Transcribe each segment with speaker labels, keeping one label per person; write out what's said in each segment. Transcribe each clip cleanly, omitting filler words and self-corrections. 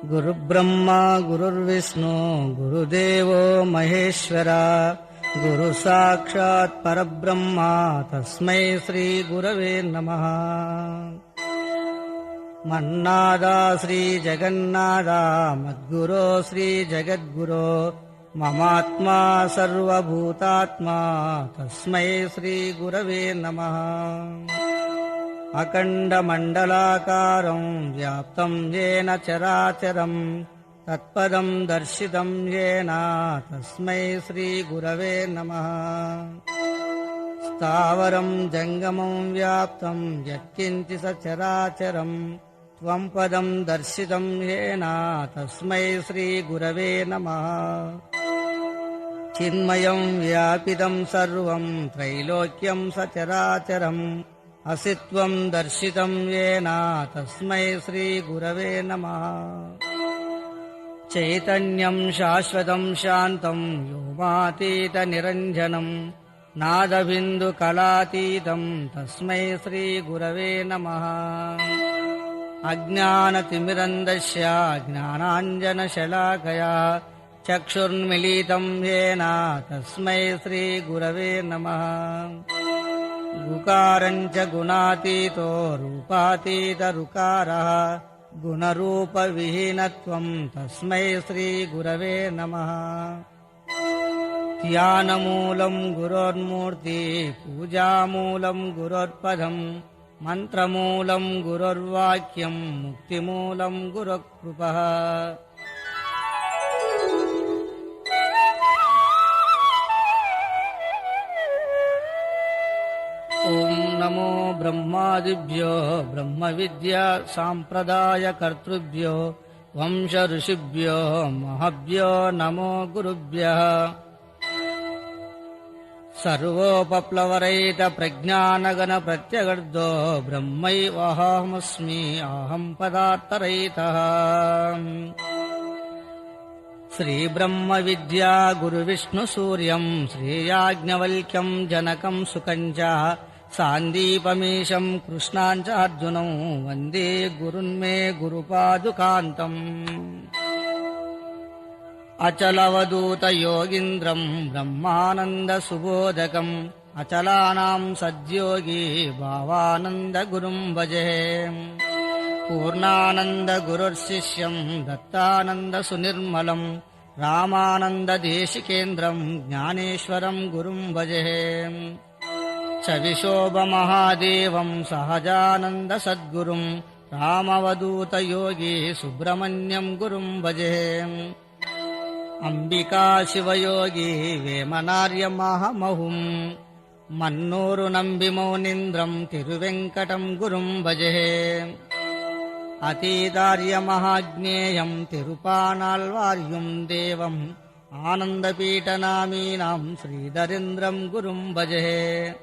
Speaker 1: गुरुब्रह्मा गुरुर्विष्णु गुरुदेवो महेश्वरा गुरुसाक्षात् परब्रह्मा तस्मै श्रीगुरवे नमः। मन्नादा श्रीजगन्नादा मद्गुरो श्रीजगद्गुरो ममात्मा सर्वभूतात्मा तस्मै श्रीगुरवे नमः। अखण्डमण्डलाकारं व्याप्तं येन चराचरं तत्पदं दर्शितं येन तस्मै श्रीगुरवे नमः। स्थावरं जङ्गमं व्याप्तं यत्किञ्चित् सचराचरं त्वं पदं दर्शितं येन तस्मै श्रीगुरवे नमः। चिन्मयं व्यापितं सर्वं त्रैलोक्यं सचराचरम् असित्वं दर्शितं येन तस्मै श्रीगुरवे नमः। चैतन्यं शाश्वतं शान्तं व्योमातीतनिरञ्जनं नादबिन्दुकलातीतं तस्मै श्रीगुरवे नमः। अज्ञानतिमिरन्दस्य ज्ञानाञ्जनशलाकया चक्षुर्मिलितं येन तस्मै श्रीगुरवे नमः। गुकारञ्च गुणातीतो रूपातीतरुकारः गुणरूपविहीनत्वं तस्मै श्रीगुरवे नमः। ध्यानमूलं गुरोर्मूर्ति पूजामूलं गुरोर्पदं मन्त्रमूलं गुरोर्वाक्यं मुक्तिमूलं गुरुकृपः। ओं नमो ब्रह्मादिभ्यो ब्रह्मविद्या साम्प्रदायकर्तृभ्यो वंश ऋषिभ्यो महभ्यो नमो गुरुभ्यः। सर्वोपप्लवरहित प्रज्ञानगण प्रत्यगर्धो ब्रह्मैवाहमस्मि अहं पदार्थरहितः। श्रीब्रह्मविद्या गुरुविष्णुसूर्यं श्रीयाज्ञवल्क्यं जनकं सुकञ्च सान्दीपमीशं कृष्णाञ्च अर्जुनं वन्दे गुरुन्मे गुरुपादुकान्तम्। अचलवधूतयोगीन्द्रं ब्रह्मानन्दसुबोधकम् अचलानां सद्योगी भावानन्दगुरुं भजे। पूर्णानन्दगुरुर्शिष्यं दत्तानन्दसुनिर्मलं रामानन्ददेशिकेन्द्रं ज्ञानेश्वरं गुरुं भजे। चविशोभमहादेवं सहजानन्दसद्गुरुं रामवधूतयोगी सुब्रह्मण्यं गुरुं भजे। अंबिका शिवयोगी वेमनार्यमहमहुं मन्नूरु नम्बिमौनीन्द्रं तिरुवेङ्कटं गुरुं भजे। अतीतार्यमहाज्ञेयं तिरुपानाल्वार्युं देवम् आनन्दपीठनामीनां श्रीधरेन्द्रं गुरुं भजे।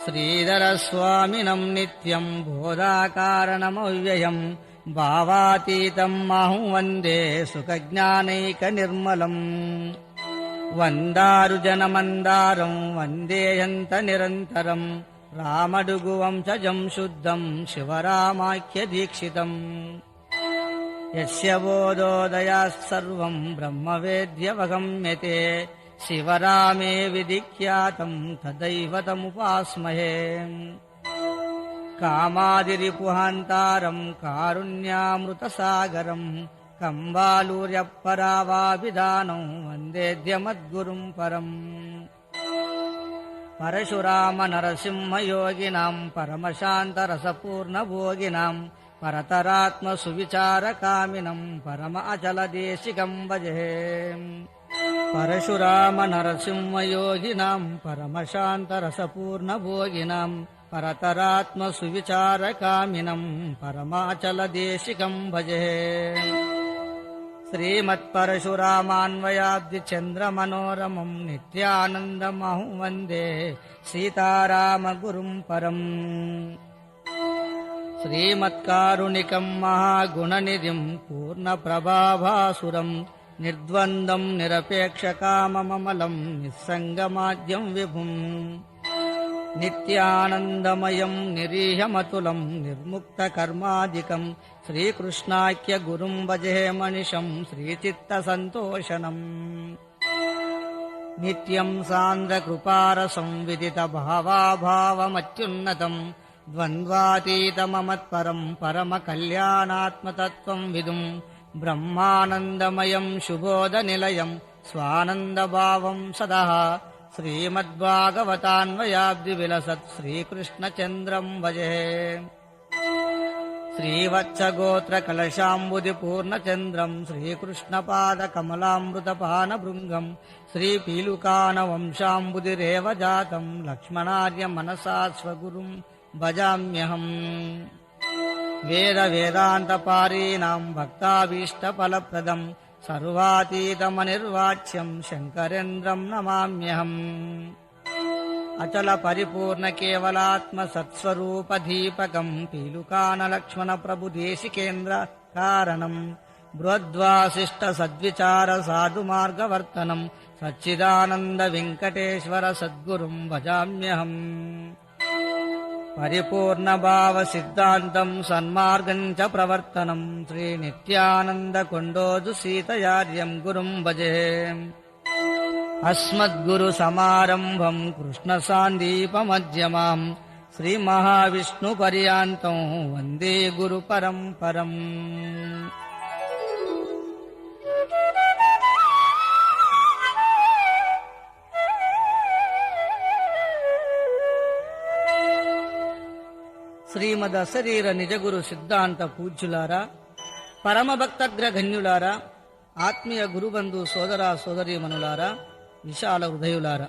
Speaker 1: श्रीधरस्वामिनं नित्यं बोधाकारणमव्ययं भावातीतं माहं वन्दे सुखज्ञानैकनिर्मलम्। वन्दारुजनमन्दारं वन्देयन्तनिरन्तरम् रामडुगुवंशजं शुद्धं शिवरामाख्यदीक्षितम्। यस्य बोधोदयात् सर्वं ब्रह्मवेद्यवगम्यते शिवरामे विधिख्यातं तदैवतमुपास्महे। कामादिरिपुहान्तारं कारुण्यामृतसागरं कम्बालूर्यपरावाभिधानं वन्देद्यमद्गुरुं परम्। परशुराम नरसिंहयोगिनां परमशान्तरसपूर्णभोगिनां परतरात्मसुविचारकामिनं परम अचलदेशिकं भजे। परशुराम नरसिंहयोगिनां परमशान्तरसपूर्णभोगिनां परतरात्मसुविचारकामिनं परमाचलदेशिकं भजे। श्रीमत्परशुरामान्वयाब्धिचन्द्रमनोरमं नित्यानन्दमहं वन्दे सीतारामगुरुं परम्। श्रीमत्कारुणिकं महागुणनिधिं पूर्णप्रभाभासुरं निर्द्वन्द्वं निरपेक्षकाममलं निस्सङ्गमाद्यं विभुम्। నిత్యానందమయం నిరీహమతులం నిర్ముక్తకర్మాదికం శ్రీకృష్ణాఖ్య గురుం భజే మనిషం శ్రీచిత్తసంతోషణం. నిత్యం సాంద్రకృపారసం విదిత భావాభావమత్యున్నతం ద్వంద్వాతీతమమత్పరం పరమ కళ్యాణాత్మతత్వం విదుం బ్రహ్మానందమయం శుభోదనిలయం స్వానందభావం సదా శ్రీమద్భాగవతాన్వయాబ్ది విలసత్ శ్రీకృష్ణచంద్రం భజే. శ్రీవత్సగోత్ర కలశాంబుది పూర్ణచంద్రం శ్రీకృష్ణపాద కమలామృతపాన భృంగం శ్రీపీలుకాన వంశాంబుదిరేవ జాతం లక్ష్మణార్య మనసా స్వగురుం భజామ్యహం. వేద వేదాంత పారీణాం భక్తాభీష్టఫలప్రదం సర్వాతీతమనిర్వాచ్యం శంకరేంద్రం నమామ్యహం. అచల పరిపూర్ణ కేవలాత్మ సత్స్వరూప దీపకం పీలుకాన లక్ష్మణ ప్రభు దేశికేంద్ర కారణం బృహద్వాసిష్ట సద్విచార సాధు మార్గవర్తనం సచ్చిదానంద వెంకటేశ్వర సద్గురుం భజామ్యహం. పరిపూర్ణ భావ సిద్ధాంతం సన్మార్గం చ ప్రవర్తనం శ్రీ నిత్యానంద కొండోజు సీతయార్యం గురుం భజే. అస్మద్గురు సమారంభం కృష్ణ సాందీపమధ్యమాం శ్రీ మహావిష్ణు పర్యాంతం వందే గురు పరంపరం. శ్రీమద్ అశరీర నిజగురు సిద్ధాంత పూజ్యులారా, పరమభక్తగ్రగణ్యులారా, ఆత్మీయ గురుబంధు సోదరా సోదరీమణులారా, విశాల హృదయులారా,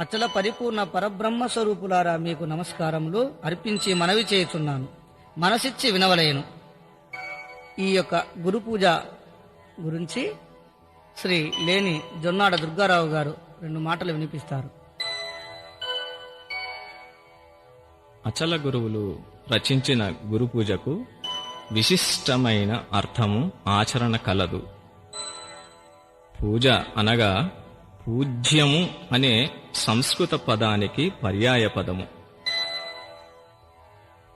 Speaker 1: అచల పరిపూర్ణ పరబ్రహ్మ స్వరూపులారా, మీకు నమస్కారములు అర్పించి మనవి చేయుచున్నాను. మనసిచ్చి వినవలేను. ఈ యొక్క గురు పూజ గురించి శ్రీ లేని జొన్నాడ దుర్గారావు గారు 2 మాటలు వినిపిస్తారు.
Speaker 2: అచల గురువులు రచించిన గురు పూజకు విశిష్టమైన అర్థము ఆచరణ కలదు. పూజ అనగా పూజ్యము అనే సంస్కృత పదానికి పర్యాయ పదము.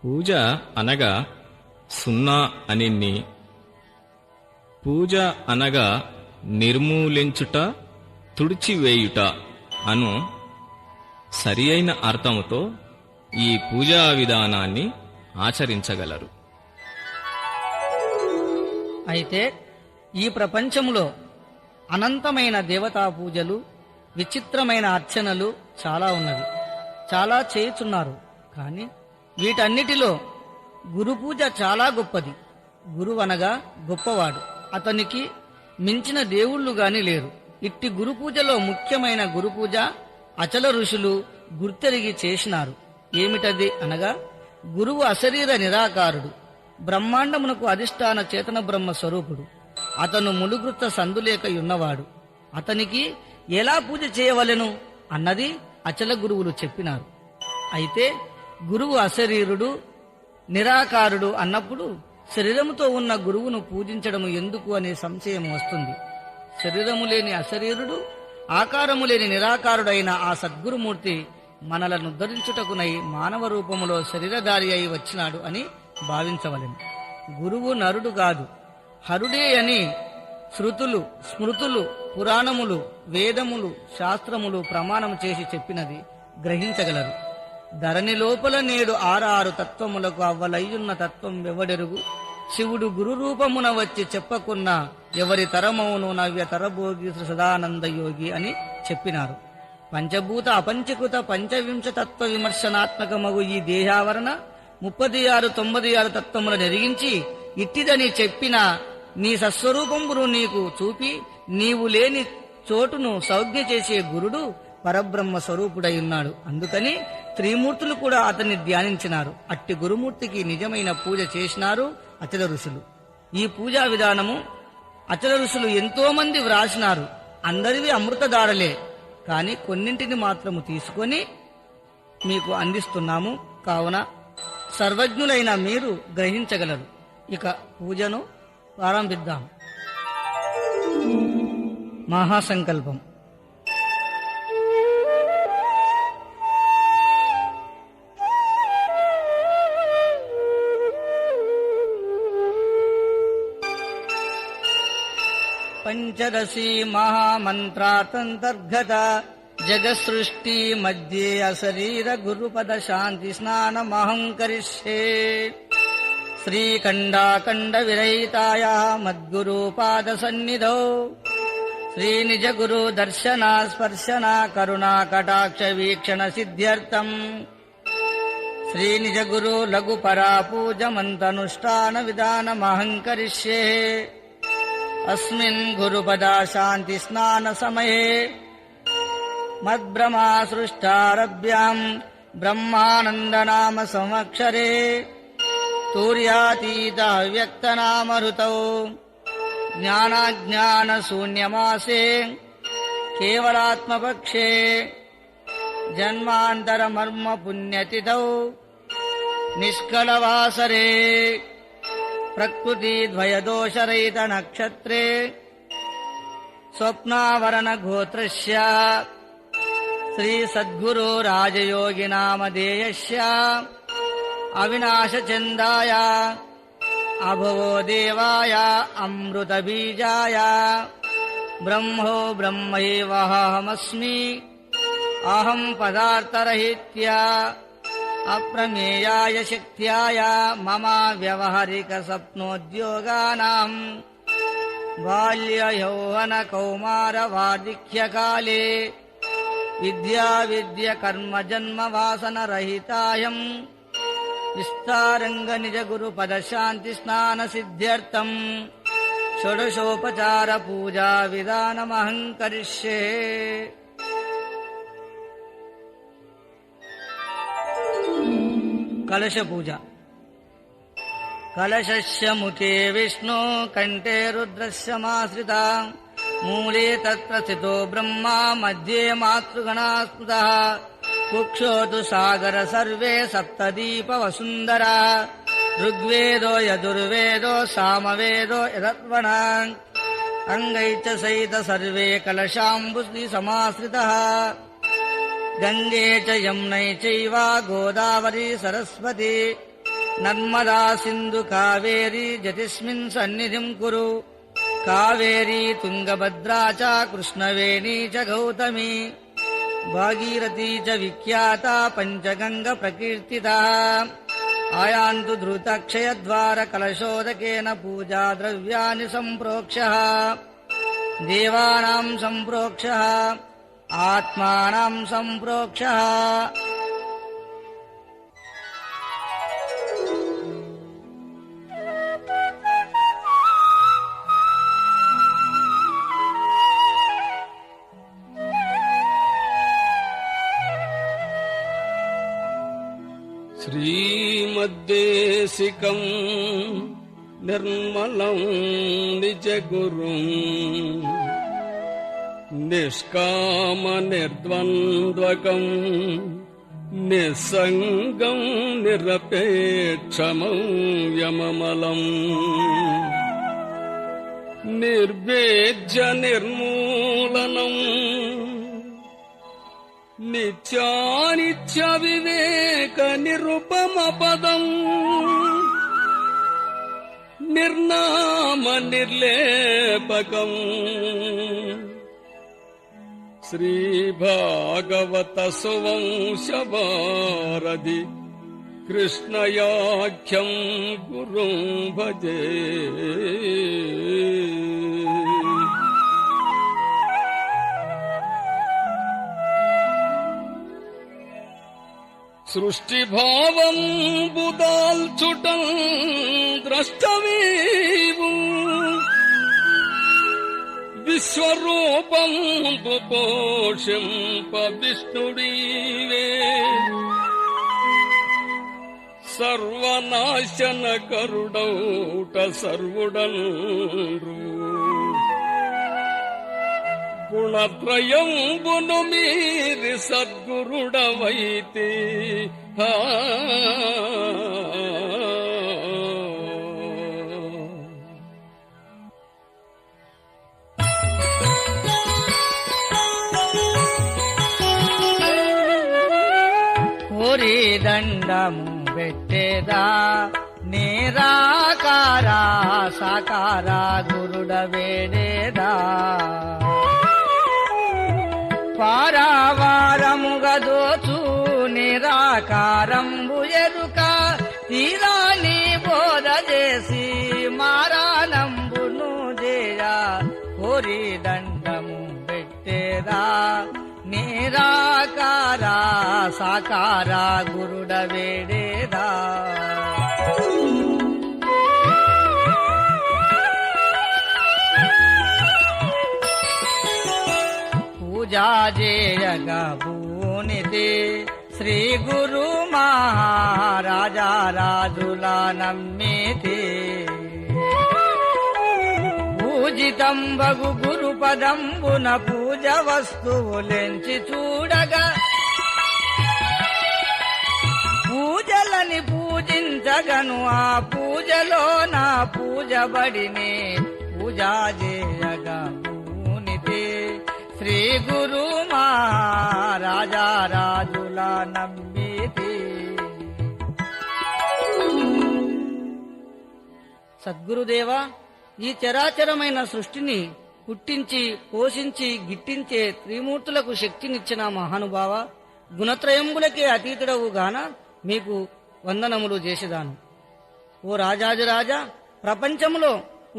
Speaker 2: పూజ అనగా సున్నా అనిన్ని, పూజ అనగా నిర్మూలించుట, తుడిచివేయుట అను సరి అయిన అర్థముతో ఈ పూజా విధానాన్ని ఆచరించగలరు.
Speaker 1: అయితే ఈ ప్రపంచములో అనంతమైన దేవతా పూజలు, విచిత్రమైన అర్చనలు చాలా ఉన్నవి, చాలా చేయుచున్నారు. కానీ వీటన్నిటిలో గురు పూజ చాలా గొప్పది. గురువు అనగా గొప్పవాడు, అతనికి మించిన దేవుళ్ళు గాని లేరు. ఇట్టి గురు పూజలో ముఖ్యమైన గురు పూజ అచల ఋషులు గుర్తెరిగి చేసినారు. ఏమిటది అనగా, గురువు అశరీర నిరాకారుడు, బ్రహ్మాండమునకు అధిష్టాన చేతన బ్రహ్మ స్వరూపుడు. అతను ములుగుర్త సందులేకయున్నవాడు. అతనికి ఎలా పూజ చేయవలెను అన్నది అచల గురువులు చెప్పినారు. అయితే గురువు అశరీరుడు, నిరాకారుడు అన్నప్పుడు శరీరముతో ఉన్న గురువును పూజించడము ఎందుకు అనే సంశయం వస్తుంది. శరీరము లేని అశరీరుడు, ఆకారము లేని నిరాకారుడైన ఆ సద్గురుమూర్తి మనలను ఉద్ధరించుటకునై మానవ రూపములో శరీరధారి అయి వచ్చినాడు అని భావించవలెను. గురువు నరుడు కాదు, హరుడే అని శృతులు, స్మృతులు, పురాణములు, వేదములు, శాస్త్రములు ప్రమాణం చేసి చెప్పినది గ్రహించగలరు. ధరణి లోపల నేడు 6 తత్వములకు అవ్వలయ్యున్న తత్వం ఎవడెరుగు, శివుడు గురు రూపమున వచ్చి చెప్పకున్న ఎవరి తరమౌను నవ్య తరభోగి సదానంద యోగి అని చెప్పినారు. పంచభూత అపంచకృత పంచవింశ తత్వ విమర్శనాత్మకమగు ఈ దేహావరణ 36, 96 తత్వముల నెరిగించి ఇట్టిదని చెప్పిన నీ సస్వరూపంబును నీకు చూపి నీవు లేని చోటును సౌజ్ఞ చేసే గురుడు పరబ్రహ్మ స్వరూపుడై ఉన్నాడు. అందుకని త్రిమూర్తులు కూడా అతన్ని ధ్యానించినారు. అట్టి గురుమూర్తికి నిజమైన పూజ చేసినారు అచల ఋషులు. ఈ పూజా విధానము అచల ఋషులు ఎంతో మంది వ్రాసినారు. అందరివి అమృతధారలే, కానీ కొన్నింటిని మాత్రము తీసుకొని మీకు అందిస్తున్నాము. కావున సర్వజ్ఞులైన మీరు గ్రహించగలరు. ఇక పూజను ప్రారంభిద్దాం. మహాసంకల్పం. పంచదశీ మహామంత్రాతంతర్గత జగసృష్టి మధ్యే అశరీర గురుపద శాంతి స్నానమహం కరిష్యే. శ్రీఖండాఖండ విరహితాయ మద్గురుపాద సన్నిధౌ శ్రీనిజ గురు దర్శన స్పర్శన కరుణా కటాక్ష వీక్షణ సిద్ధ్యర్థం శ్రీనిజ గురు లఘు పరా పూజమంతనుష్ఠాన విధానమహం కరిష్యే. అస్మిన్ గురుపద శాంతి స్నాన సమయే మద్బ్రహ్మా సృష్టారభ్యాం బ్రహ్మానందనామ సంవత్సరే తూర్యాతీత వ్యక్తనామరుతౌ జ్ఞానాజ్ఞానశూన్యమాసే కేవలాత్మపక్షే జన్మాంతరమర్మ పుణ్యతిథౌ నిష్కళవాసరే ప్రకృతిద్వయదోషరహిత నక్షత్రే స్వప్నావరణ గోత్రస్య శ్రీ సద్గురు రాజయోగి నామధేయస్య అవినాశచందాయ అభవో దేవాయ అమృత బీజాయ బ్రహ్మో బ్రహ్మైవాహమస్మి అహం పదార్థరహిత్య అప్రమేయాయ శక్త్యాయ మమ వ్యవహారిక స్వప్నోద్యోగానాం బాల్య యౌవన కౌమార వార్ధక్యకాలే విద్యా విద్య కర్మ జన్మ వాసన రహితాయం విస్తారంగ నిజ గురు పద శాంతి స్నాన సిద్ధ్యర్థం షోడశోపచార పూజా విధానమహం కరిష్యే. కలశ పూజ. కలశస్య ముఖే విష్ణు కంఠే రుద్రస్యమాశ్రిత మూలే తత్ర స్థితో బ్రహ్మా మధ్యే మాతృగణా స్మృతః కుక్షోతు సాగర సర్వే సప్తదీప వసుంధరా ఋగ్వేదో యజుర్వేదో సామవేదో యదత్వన అంగైచ సహిత సర్వే కలశాంబుని సమాశ్రితః గంగే చ యమునై చైవ గోదావరి సరస్వతి నర్మదా సింధు కావేరీ జతిస్మిన్ సన్నిధిం కురు కావేరీ తుంగభద్రా చ కృష్ణవేణీ చ గౌతమి భాగీరథీ చ విఖ్యాత పంచగంగ ప్రకీర్తితా ఆయాంతు ధృతక్షయద్వార కలశోదకేన పూజా ద్రవ్యాని సంప్రోక్ష్యః దేవానాం సంప్రోక్ష్యః ఆత్మానాం సంప్రోక్ష్యః.
Speaker 3: శ్రీమద్దేశికం నిర్మలం నిజగురుం నిష్కామ నిర్ద్వంద్వకం నిస్సంగం నిరపేక్షమం యమమలం నిర్వేద్య నిర్మూలనం నిత్యానిత్య వివేక నిరుపమ పదం నిర్నామ నిర్లేపకం శ్రీ భాగవత సువంశవారధి కృష్ణయాఖ్యం గురుం భజే. సృష్టిభావం బుదాల్చుటం ద్రష్టవీవు విశ్వరూపం పోషింప విష్ణుడీవే సర్వనాశన కరుడౌట సర్వుడండ్రు గుణత్రయంబును మీరి సద్గురుడవైతి
Speaker 1: కోరి దండము పెట్టేదా నేరాక నిరాకార సాకార గురుడ వేడేదా పారావారముగా దోచు నిరాకారంబు ఎరుక తీరాని బోధ చేసి మారానంబును జేయ కోరి దండము పెట్టేదా నిరాకార సాకార గురుడ వేడేదా పూజా చేయగా భూనిది శ్రీ గురు మహారాజా రాజుల నమ్మితి పూజితంబగు గురు పదంబున పూజ వస్తువులెంచి చూడగా పూజలని పూజించగను ఆ పూజలో నా పూజబడినే పూజా చేయగా భూనిది శ్రీ గురు మహారాజా రాజుల నమ్మితి సద్గురుదేవా ఈ చరాచరమైన సృష్టిని పుట్టించి పోషించి గిట్టించే త్రిమూర్తులకు శక్తినిచ్చిన మహానుభావ గుణత్రయంబులకే అతీతుడవు గాన మీకు వందనములు చేసేదాను. ఓ రాజాదిరాజా, ప్రపంచంలో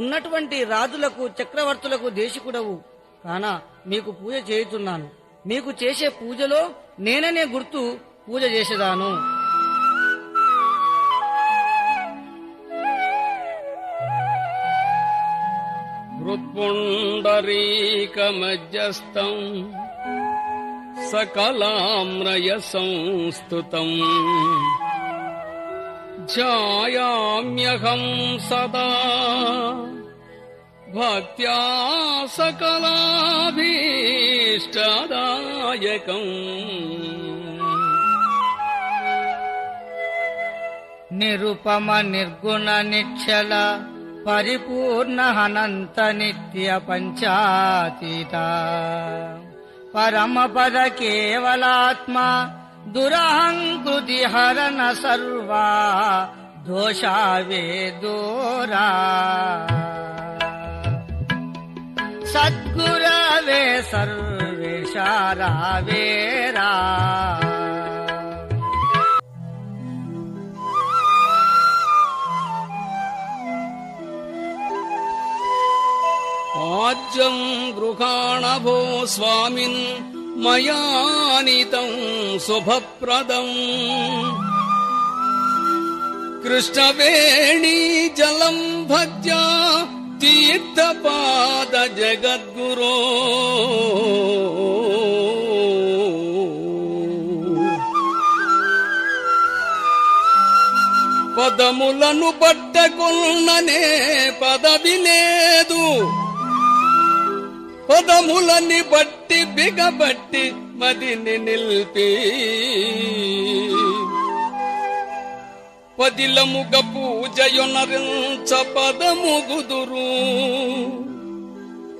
Speaker 1: ఉన్నటువంటి రాజులకు చక్రవర్తులకు దేశికుడవు కాన మీకు పూజ చేయుచున్నాను. మీకు చేసే పూజలో నేననే గుర్తు పూజ చేసేదాను.
Speaker 3: హృత్పుండరీకమధ్యస్థం సకలామ్రయ సంస్తుతం ధ్యాయామ్యహం సదా భక్త్యా సకలాభీష్టదాయకం.
Speaker 1: నిరుపమ నిర్గుణ నిశ్చల పరిపూర్ణ అనంత నిత్య పంచాతీత పరమ పద కేవలాత్మ దురహంకృతి హరణ సర్వా దోషావే దూరా సద్గురవే సర్వేశారావేరా.
Speaker 3: ఆజ్యం గృహాణ భో స్వామిన్ మయానితం శుభప్రదం కృష్ణవేణీ జలం భక్త్యా తీర్థపాద జగద్గురో పదములను పట్టకున్ననే పదవి లేదు పదములని బట్టి బిగబట్టి మదిని నిల్పి పదిలముగ పూజయునరించ పదముగుదురు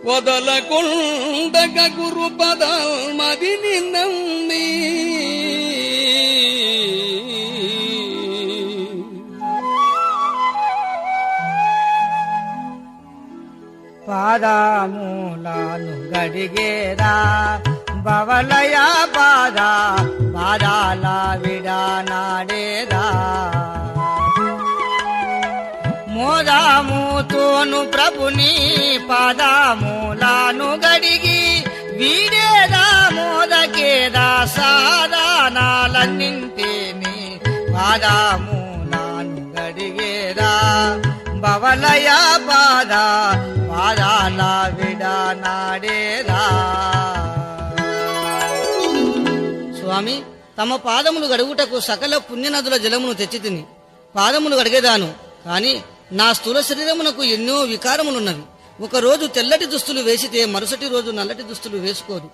Speaker 3: వదలకుండగ గురు పదమదిని నమ్మి
Speaker 1: పాదమూలాను గడిగేరా బవలయ పాదాల విడానాడేరా మోదాముతోను ప్రభుని పాదమూలాను గడిగి వీడేదా మోదకేదా సాధానాలన్నింటిని పాదమూలాను గడిగేదా బవలయ పాదాల విడానాడేదా. స్వామి, తమ పాదములు గడుగుటకు సకల పుణ్యనదుల జలమును తెచ్చితిని. పాదములు గడిగేదాను, కాని నా స్థూల శరీరమునకు ఎన్నో వికారములున్నవి. ఒకరోజు తెల్లటి దుస్తులు వేసితే మరుసటి రోజు నల్లటి దుస్తులు వేసుకోదు.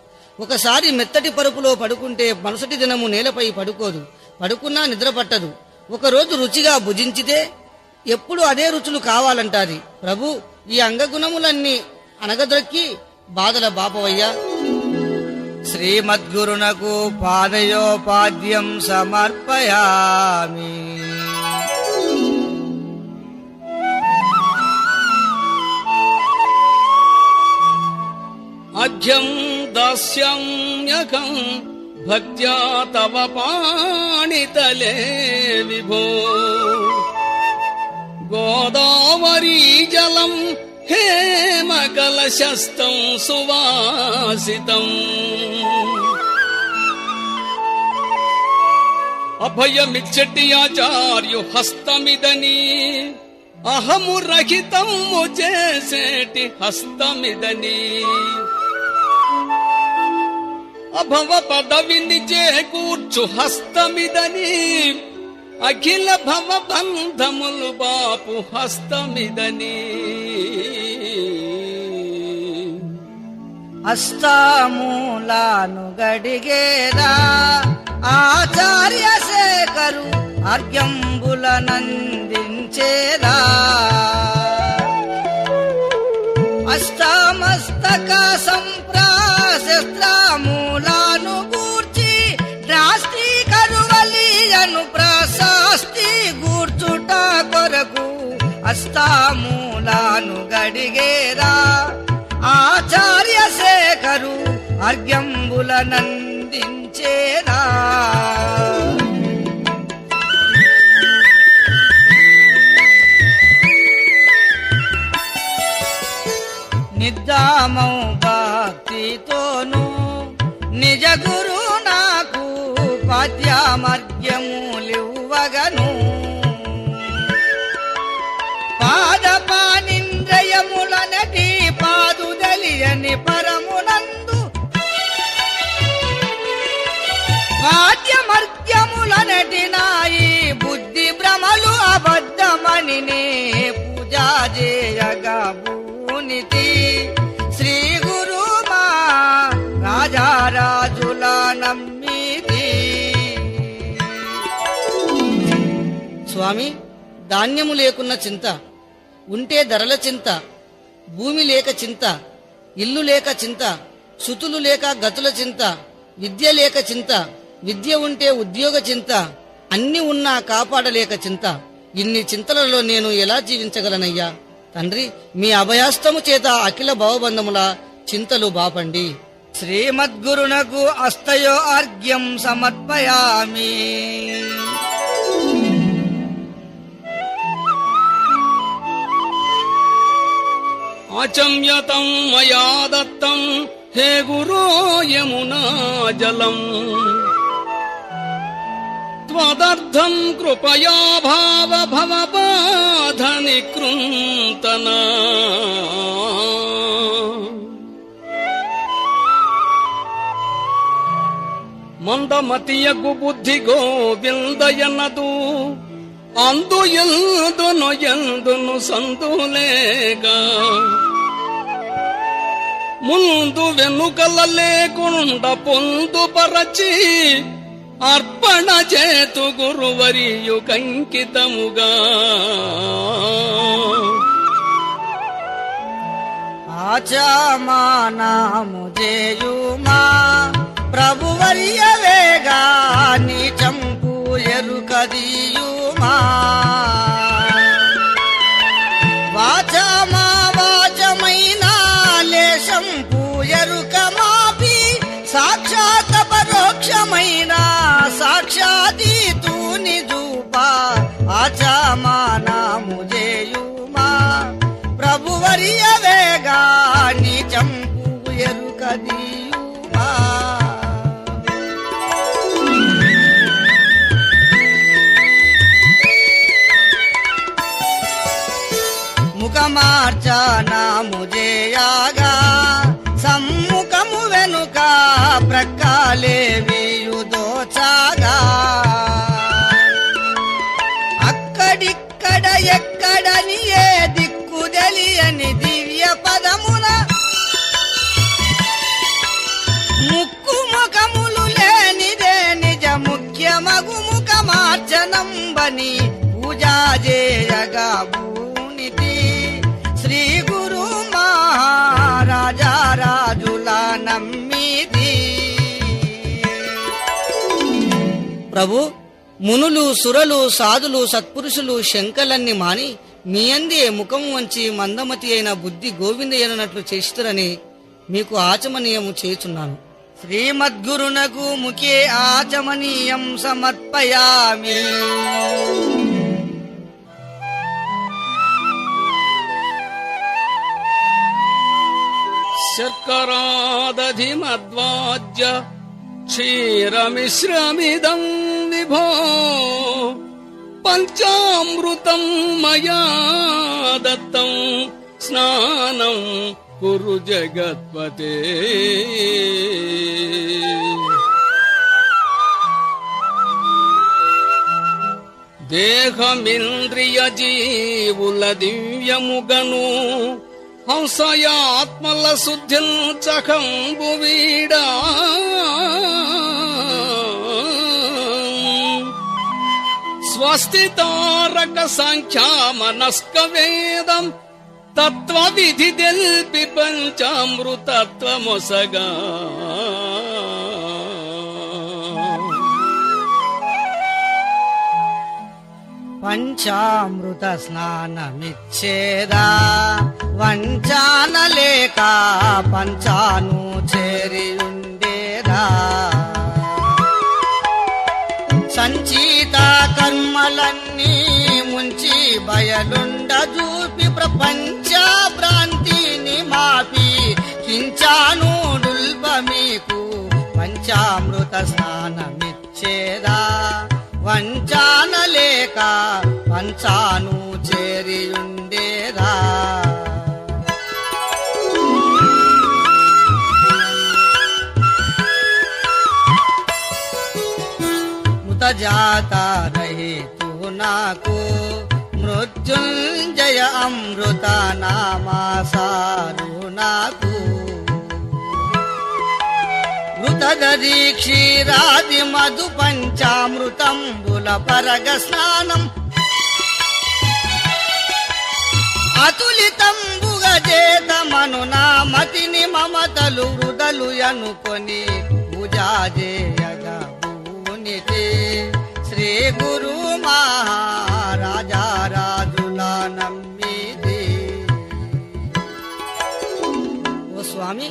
Speaker 1: ఒకసారి మెత్తటి పరుపులో పడుకుంటే మరుసటి దినము నేలపై పడుకోదు. పడుకున్నా నిద్ర పట్టదు. ఒకరోజు రుచిగా భుజించితే ఎప్పుడు అదే రుచులు కావాలంటాది. ప్రభు, ఈ అంగగుణములన్నీ అనగదొక్కి బాధల బాపవయ్యా. శ్రీమద్గురునకు పాదయోపాద్యం సమర్పయామి.
Speaker 3: అర్ఘ్యం దాస్యామ్యకం భక్త్యా తవ పాణితలే విభో గోదావరీ జలం హేమకలశస్థం సువాసితం అభయమిచ్చటి ఆచార్యు హస్తమిదని అహము రహితము చేసేటి హస్తమిదని అభవ పదవిని చేకూర్చు హస్తమిదని అఖిల భవ బంధములు బాపు హస్తమిదని
Speaker 1: అష్టామూలాను గడిగేరా ఆచార్య శేఖరు అర్ఘ్యంబులనందించేరా అష్టామస్తక సంప్రాశస్త్రామూలాను గూర్చి రాష్ట్రీ కరువలీయను ప్రశాస్తి గూర్చుట కొరకు అష్టామూలాను గడిగేరా ఆచార్య శేఖరు అర్ఘ్యంబులనందించేరా నిద్దామౌ భక్తితోను నిజ గురు నాకు పద్యమర్ఘ్యములివ్వగను పాదపానింద్రయములనటి పాదుదలియని పరమునందు పాద్యమర్ఘ్యములనటి నాయి బుద్ధి భ్రమలు అబద్ధమని నే పూజా చేయగా భూనితి శ్రీ గురు మా రాజారాజుల నమ్మిది. స్వామి, ధాన్యము లేకున్న చింత, ఉంటే ధరల చింత, భూమి లేక చింత, ఇల్లు లేక చింత, సుతులు లేక గతుల చింత, విద్య లేక చింత, విద్య ఉంటే ఉద్యోగ చింత, అన్ని ఉన్నా కాపాడలేక చింత. ఇన్ని చింతలలో నేను ఎలా జీవించగలనయ్యా? తండ్రి, మీ అభయాస్తము చేత అఖిల భవబంధముల చింతలు బాపండి. శ్రీమద్గురునకు అస్తయో అర్ఘ్యం సమర్పయామి.
Speaker 3: ఆచమ్యతం మయా దత్తం హే గురో యమునా జలం త్వదర్థం కృపయా భావ భవబాధ నికృంతన మందమతియగు బుద్ధి గోవిందయనదు అందు ఎందును సందులేగా ముందు వెనుకల లేకుండా పొందుపరచి అర్పణ చేతు గురువరియు కంకితముగా
Speaker 1: ఆచమానాము చేయుమా ప్రభువర్య వేగా నీ చంపు ఎరుకదీయుమా వాచమా వాచమైన లేశం పూయరుక మాపి సాక్షాత్ పరోక్షమైన సాక్షాతీతూని జూపా ఆచమానాము చేయుమా ప్రభువర్య వేగా నీ చంపు ఎరుకదీయుమా. ముఖమార్చనాము చేయగా సమ్ముఖము వెనుక ప్రక్కలేవియుదోచాగా అక్కడిక్కడ ఎక్కడని ఏ దిక్కు తెలియని దివ్య పదమున ముక్కు ముఖములు లేనిదే నిజ ముఖ్యమగు ముఖమార్చనంబని పూజా చేయగా భూనితి శ్రీ గురు మహారాజారాజుల నమ్మిది. ప్రభు, మునులు సురలు సాధులు సత్పురుషులు శంకలన్ని మాని మీ అందే ముఖం వంచి మందమతి అయిన బుద్ధి గోవిందయ్యనట్లు చేస్తురని మీకు ఆచమనీయము చేయుచున్నాను. శ్రీమద్గురునకు ముఖే ఆచమనీయం సమర్పయామి.
Speaker 3: శర్కరాదధిమద్వాజ్య క్షీరమిశ్రమిదం విభో పంచామృతం మయా దత్తం స్నానం కురు జగత్పతే. దేహమింద్రియ జీవుల దివ్యముగను హంసయాత్మల శుద్ధించకంబు వీడా స్వస్తి తారక సంఖ్యామనస్క వేదం తత్వ విధి తెల్పి పంచామృతత్వమొసగా.
Speaker 1: పంచామృత స్నానమిచ్చేదా వంచానలేక పంచాను చేరియుండేదా. సంచీత కర్మలన్నీ ముంచి బయలుండ చూపి ప్రపంచ భ్రాంతిని మాపి కించాను డుల్బ మీకు పంచామృత స్నానమిచ్చేదా వంచానలేక పంచాను చేరియుండేదా. మృతజాత రహితు నాకు మృత్యుంజయ అమృత నామాసారు నాకు. మృతదీ క్షీరాది మధు పంచామృతంబుల పరగ స్నానం అతులితంబుగ చేతమను నా మతిని మమతలు వృదలు అనుకొని పూజా చేయగా భూనితి శ్రీ గురు మహారాజారాజుల నమ్మిది. ఓ స్వామి,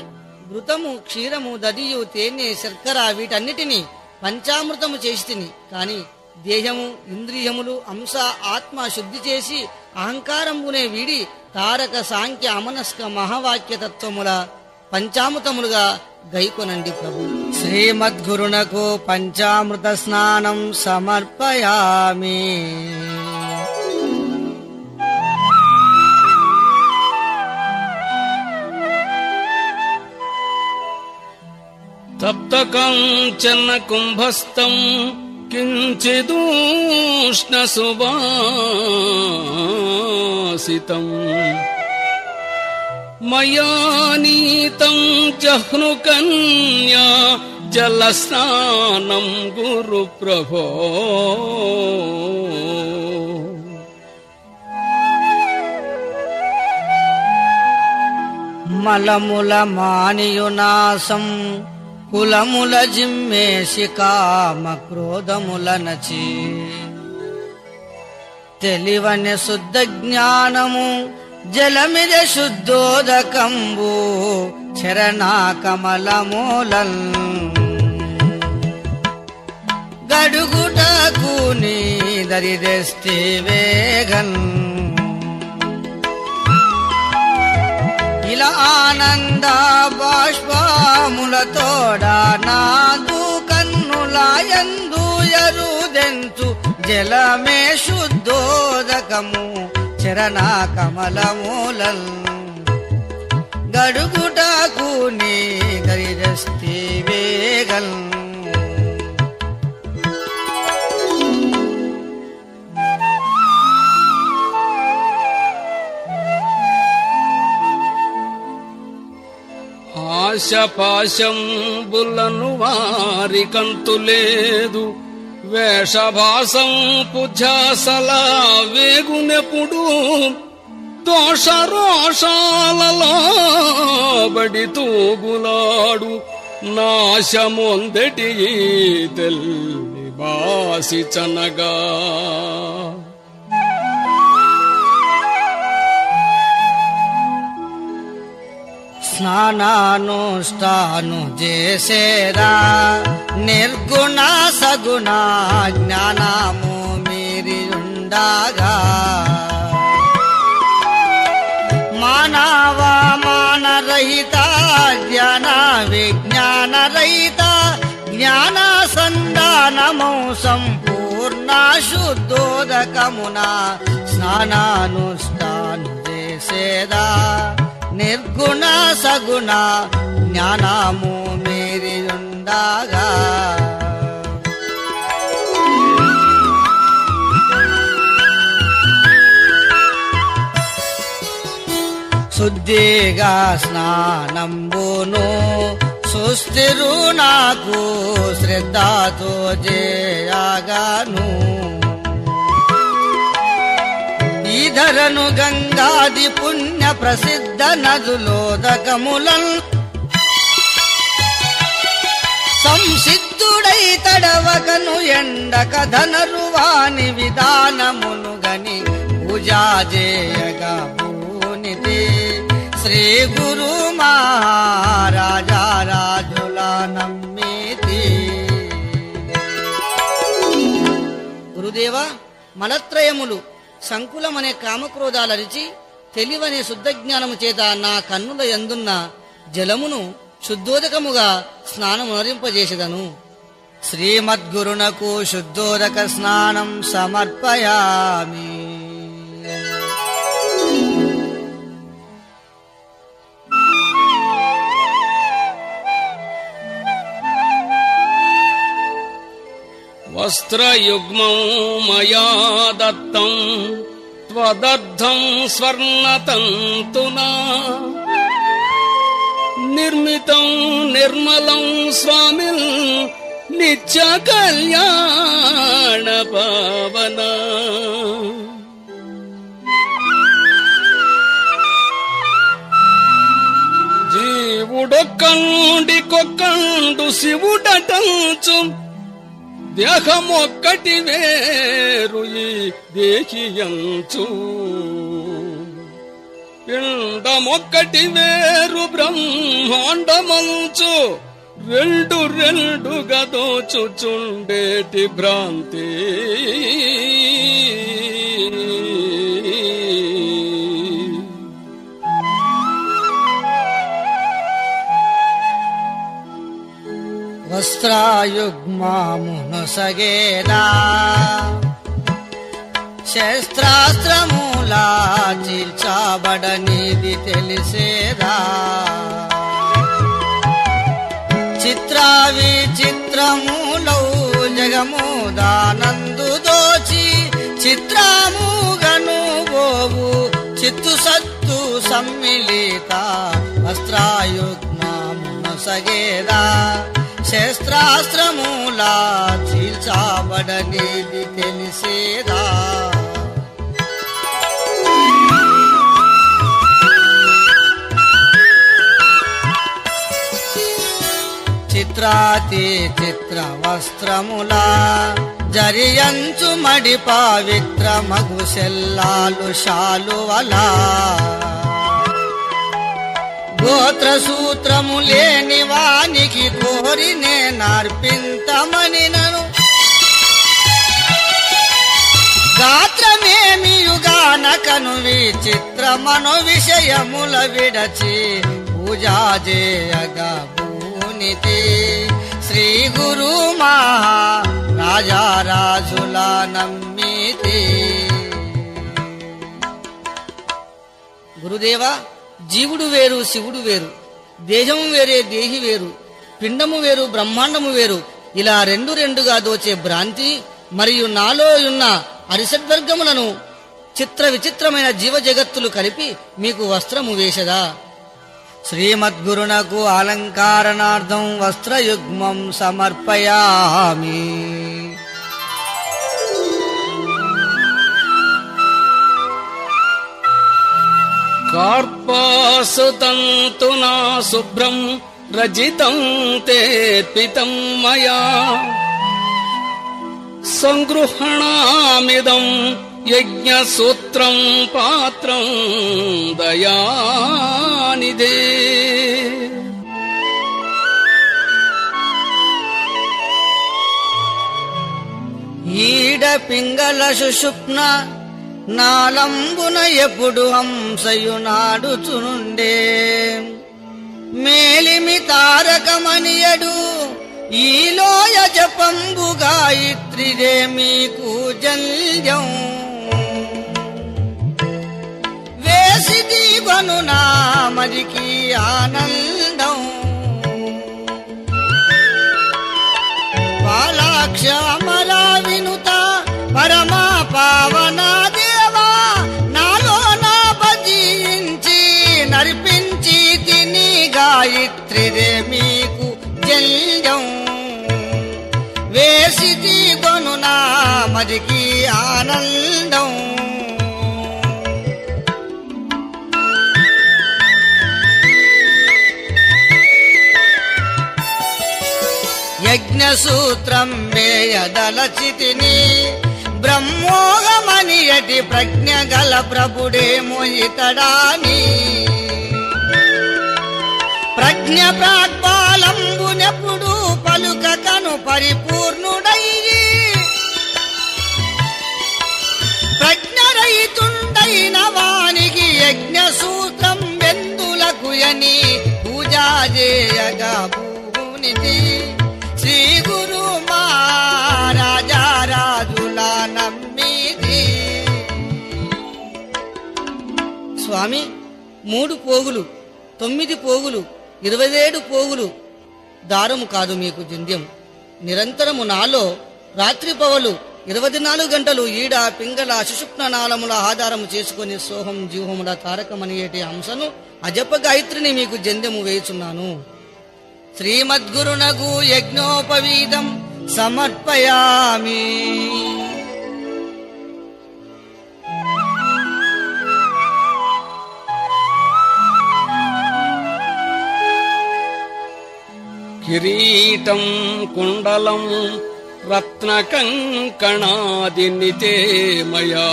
Speaker 1: ఘృతము క్షీరము దదియు తేనె శర్కర వీటన్నిటినీ పంచామృతము చేసి తిని, కాని దేహము ఇంద్రియములు అంశ ఆత్మ శుద్ధి చేసి అహంకారమునే వీడి తారక సాంఖ్య అమనస్క మహావాక్యతత్వముల పంచామృతములుగా గైకొనండి ప్రభు. శ్రీమద్గురునకు పంచామృత స్నానం సమర్పయామి.
Speaker 3: తప్త కాంచన కుంభస్థం కించిదూష్ణ సువాసితం మయా నీతం జహ్ను కన్యా జలస్నానం గురు ప్రభో.
Speaker 1: మలముల మానియునాసం కులముల జిమ్మేసి కామ క్రోధముల నచి తెలివని శుద్ధ జ్ఞానము జలమిద శుద్ధోదకంబు చరణా కమలమూలం గడుగుటకు నీ దరిదెస్తి వేగన్ ఇలా ఆనంద బాష్పములతోడా నాదు కన్నులాయందు ఎరుదెంచు జలమే శుద్ధోదకము చరణా కమలమూలల్ గడుగుటకు నీ గరిదస్తి వేగల్.
Speaker 3: ఆశపాశంబులను వారి కంతులేదు వేషభాసం పుజాసల వేగునెప్పుడు దోషరోషాలలో బడి తూగులాడు నాశమొందటి తెల్లి బాసి చనగా.
Speaker 1: స్నానానుష్ఠాను చేసేరా నిర్గుణ సగుణ జ్ఞానము మీరి ఉండగా మానవ మానరహిత జ్ఞాన విజ్ఞాన రహిత జ్ఞాన సంధానమౌ సంపూర్ణ శుద్ధోదకమున స్నానానుష్ఠాను చేసేదా నిర్గుణ సగుణ జ్ఞానము మీరి ఉండగా శుద్ధిగా స్నానంబును సుస్థిరు నాకు శ్రద్ధతో చేయగాను ఈధరను గంగాది పుణ్య ప్రసిద్ధ నదులోదకములన్ సంసిద్ధుడై తడవకను ఎండక ధనరువాని విధానమును గని పూజా చేయగా పూనితి శ్రీ గురు మహారాజా రాజుల నమ్మితి. గురుదేవా, మలత్రయములు సంకులమనే కామక్రోధాలరిచి తెలివనే శుద్ధజ్ఞానము చేత నా కన్నుల యందున్న జలమును శుద్ధోదకముగా స్నానమునరింపజేసెదను. శ్రీమద్గురునకు శుద్ధోదక స్నానం సమర్పయామి.
Speaker 3: వస్త్రయుగ్మం మయా దత్తం త్వదర్థం స్వర్ణతంతునా నిర్మితం నిర్మలం స్వామిన్ నిత్య కళ్యాణ పవన. జీవుడొక్కండి కొక్కండు శివుడటంచు దేహమొక్కటి వేరు ఈ దేహియంచు పిండమొక్కటి వేరు బ్రహ్మాండమంచు రెండు రెండుగా దోచుచుండేటి భ్రాంతి.
Speaker 1: వస్త్రాయుగ్మామును సగేదా శస్త్రాస్త్రమూలా చీల్చబడనిది తెలిసేదా చిత్రా విచిత్రములౌ జగముదానందు దోచి చిత్రముగను గోవు చిత్తు సత్తు సమ్మిళిత వస్త్రాయుగ్మామును సగేదా శస్త్రాస్త్రమూలా చీల్చబడనిది తెలిసేదా చిత్రాతి చిత్ర వస్త్రములా జరియంచు మడి పవిత్ర మగు సెల్లాలు శాలువలా గోత్ర సూత్రము లేని వానికి కోరినే నార్పింతమని నను గాత్రమేమియుగానకను విచిత్రమను విషయముల విడచి పూజా చేయగా భూనితి శ్రీ గురు మహారాజా రాజుల నమ్మితి. గురుదేవా, జీవుడు వేరు శివుడు వేరు, దేహము వేరే దేహి వేరు, పిండము వేరు బ్రహ్మాండము వేరు, ఇలా రెండు రెండుగా దోచే భ్రాంతి మరియు నాలో ఉన్న అరిసద్వర్గములను చిత్ర విచిత్రమైన జీవ జగత్తులు కలిపి మీకు వస్త్రము వేసదా. శ్రీమద్గురునకు అలంకారణార్థం వస్త్రయుగ్మం సమర్పయామి.
Speaker 3: కార్పాసుతంతునా శుభ్రం రజితం తేర్పితం మయా సంగృహణామిదం యజ్ఞసూత్రం పాత్రం దయానిధే.
Speaker 1: పింగళ సుషుప్న నాలంబున ఎప్పుడు హంసయు నాడుచునుండే మేలిమి తారకమనియడు ఈలోయ జపంబు గాయత్రిదే మీకు జల్యం వేసి దీవను నామదికి ఆనందం పాలాక్ష అమరా వినుత పరమా పావనా దేవా నాలో నా భజించి నర్పించి తిని గాయత్రిదే మీకు జల్యం వేసి దీవను నామదికి ఆనందం యజ్ఞసూత్రం వేయదలచితిని బ్రహ్మోగమనియటి ప్రజ్ఞ గల ప్రభుడేమో ఇతడాని ప్రజ్ఞ ప్రాగ్బాలంబునెప్పుడు పలుకకను పరిపూర్ణుడయ్యి ప్రజ్ఞరహితుండైన వానికి యజ్ఞసూత్రం వెందులకు యని పూజా చేయగా భూనితి శ్రీ గురు మహారాజారాజుల నమ్మిది. స్వామి 3 పోగులు 9 పోగులు 27 పోగులు దారము కాదు మీకు జంధ్యం. నిరంతరము నాలో రాత్రి పవలు 24 గంటలు ఈడ పింగళ సుషుప్న నాళముల ఆధారము చేసుకుని సోహం జీవముల తారకమనియేటి అంశను అజప గాయత్రిని మీకు జంధ్యము వేయుచున్నాను. శ్రీమద్గురునగు యజ్ఞోపవీతం సమర్పయామి.
Speaker 3: కిరీటం కుండలం రత్నకంకణాదినితే మయా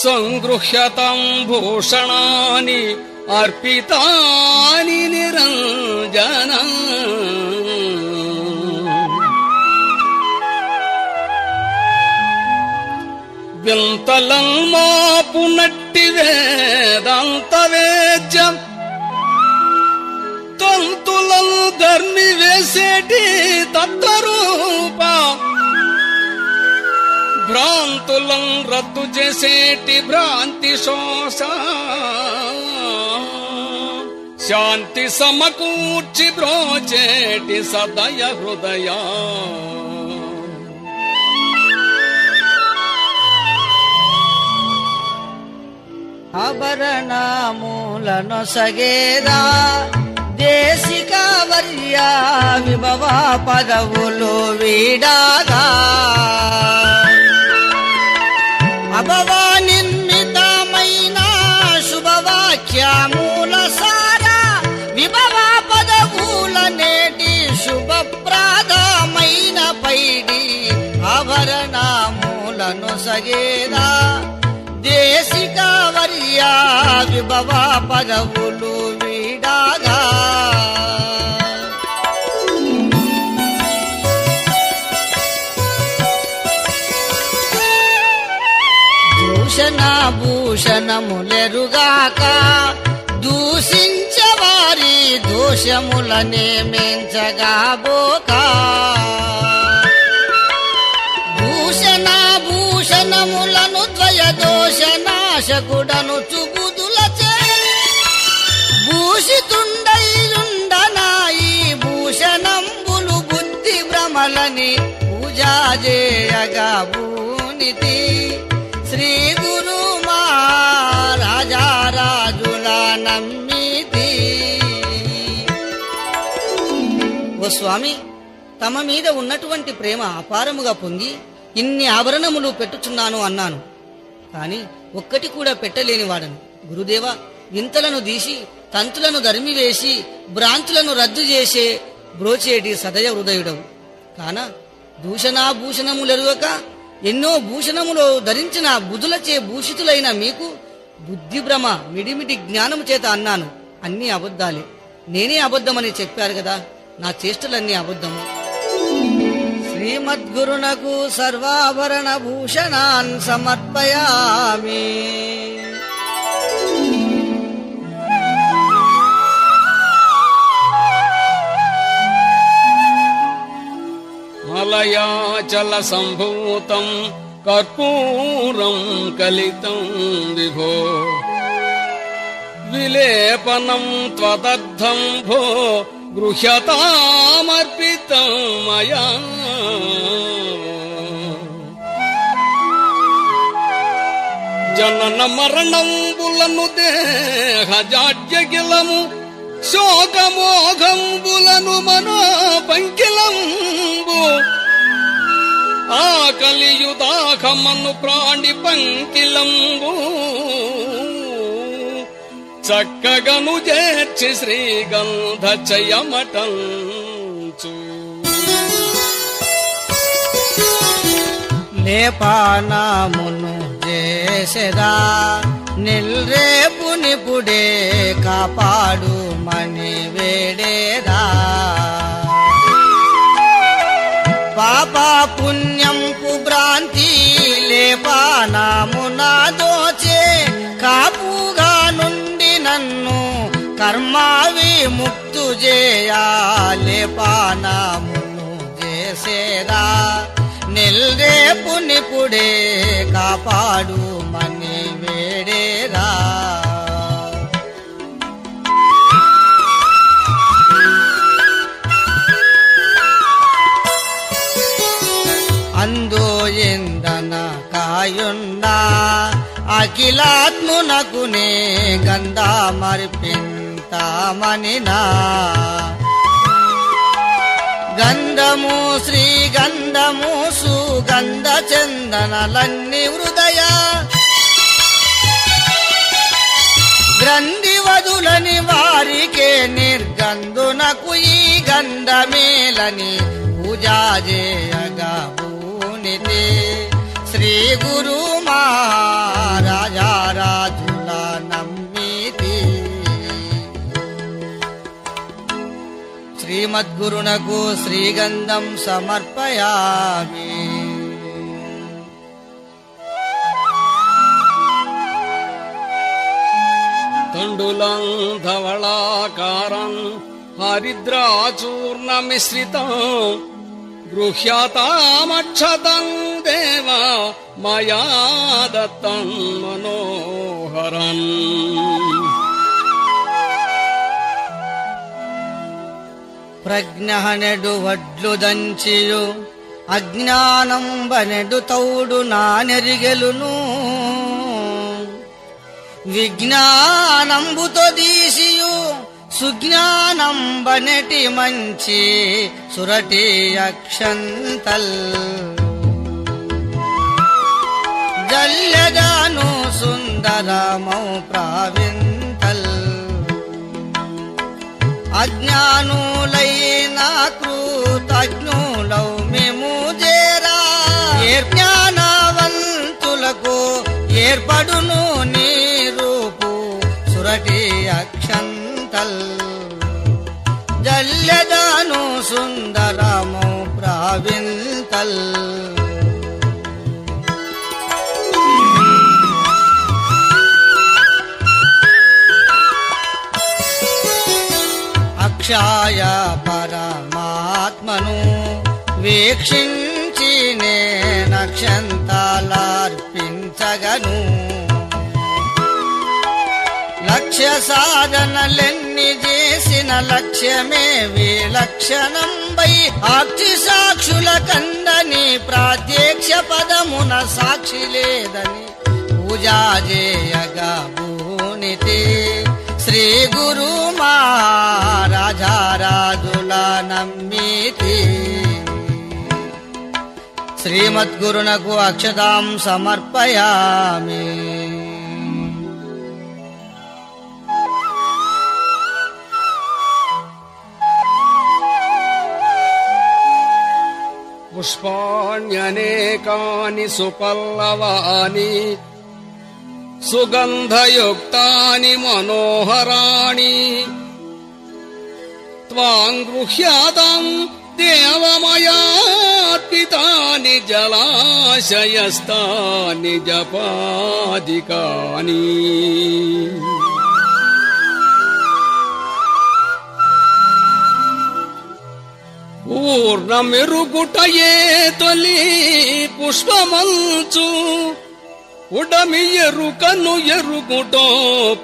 Speaker 3: సంగృహ్యతం భూషణాని అర్పితాని నిరంజన వింతలం మాపునట్టి వేదాంత వేద్యం తంతులను ధర్మి వేసేటి తత్వరూప భ్రాంతులను రద్దు చేసేటి భ్రాంతి శోష శాంతి సమకూర్చి బ్రోచేటి సదయ హృదయ
Speaker 1: ఆభరణములను సగేదా దేశిక వర్య విభవ పదవులు వీడాగా అభవా నిర్మితమైన శుభవాక్యమూల సార విభవ పదవుల నేటి శుభప్రదమైన పైడి ఆభరణములను సగేదా దేశిక వర్య విభవ పదవులు వీడాగా భూషణ భూషణములెరుగాక దూషించవారి దోషములనే మెంచగాబోక భూషణ భూషణములను ద్వయ దోష నాశకుడను చుబుదులచే భూషితుండైయుండనాయి భూషణంబులు బుద్ధి భ్రమలని పూజా చేయగా భూనితి శ్రీ గురు మహారాజారాజుల నమ్మితి. ఓ స్వామి, తమ మీద ఉన్నటువంటి ప్రేమ అపారముగా పొంగి ఇన్ని ఆభరణములు పెట్టుచున్నాను అన్నాను. కాని ఒక్కటి కూడా పెట్టలేనివాడను. గురుదేవా, వింతలను దీసి తంతులను ధర్మివేసి భ్రాంతులను రద్దు చేసే బ్రోచేటి సదయ హృదయుడవు కాన దూషణాభూషణములెరుగక ఎన్నో భూషణములో ధరించిన బుధులచే భూషితులైన మీకు బుద్ధిభ్రమ మిడిమిడి జ్ఞానము చేత అన్నాను. అన్నీ అబద్ధాలే. నేనే అబద్ధమని చెప్పారు కదా, నా చేష్టలన్నీ అబద్ధము. శ్రీ శ్రీమద్గురునకు సర్వాభరణ భూషణాన్ సమర్పయామి.
Speaker 3: మలయాచల సంభూతం కర్పూరం కలితం విభో విలేపనం త్వదర్థం భో గృహ్యతామర్పితం మయా. జనన మరణంబులను దేహజాడ్యగిలము శోకమోఘంబులను మనో పంకిలంబు ఆకలియుదాహమను ప్రాణి పంకిలంబు చక్కగను చేర్చి శ్రీగంధ చయమటంచు.
Speaker 1: లేపానామును చేసెదా నిల్రేపు నిపుడే కాపాడు మణి వేడేదా. పాప పుణ్యంపు భ్రాంతి లేపానామునా దోచే కాపుగా నుండి నన్ను కర్మా విముక్తు చేయా. లేపానామును చేసేదా నిల్రేపు నిపుడే కాపాడు మని వేడేరా. అందో ఎందన కాయున్నా అఖిలాత్మునకునే గంధమర్పింతామనినా. గంధము శ్రీగంధము సుగంధ చందనలన్ని హృదయ గ్రంథి వదులని వారికే నిర్గంధునకు ఈ గంధమేలని పూజా చేయగా భూనితే. శ్రీ గురు మహారాజారాజుల నమ్మితి. శ్రీమద్గురునకు శ్రీగంధం సమర్పయామి.
Speaker 3: తండులం ధవళాకారం హరిద్రాచూర్ణమిశ్రితం గృహ్యతామక్షతం దేవ మయా దత్తం మనోహరం.
Speaker 1: ప్రజ్ఞహనెడు వడ్లు దంచియు అజ్ఞానంబనెడు తౌడు నానెరిగెలును. విజ్ఞానంబుతో దీసియు సుజ్ఞానంబనెటి మంచి సురటి అక్షంతల్. జల్యగాను సుందరమౌ ప్రావింతల్. అజ్ఞానులైన కృతజ్ఞులౌ మేము చేరా. జ్ఞానవంతులకు ఏర్పడును నీ రూపు సురటి అక్షంతల్. జల్యదాను సుందరమౌ ప్రావింతల్. అక్షాయ పరమాత్మను వీక్షించి నేనక్షంతాలర్పించగను. లక్ష్య సాధనలెన్ని చేసిన లక్ష్యమే విలక్షణంబై ఆక్షి సాక్షుల కందని ప్రాత్యక్ష పదమున సాక్షి లేదని పూజా చేయగా భూనితే. శ్రీ గురు మహారాజారాజుల నమ్మితి. శ్రీమద్గురునకు అక్షతాం సమర్పయామి.
Speaker 3: పుష్పాణ్యనేకాని సుపల్లవాని సుగంధయుక్తాని మనోహరాణి త్వాం గృహ్యాతాం దేవమయాత్పితాని జలాశయస్థాని జపాదికాని పూర్ణమెరుగుటయే తొలి పుష్పమంచు ఉడమి ఎరుకను ఎరుగుటో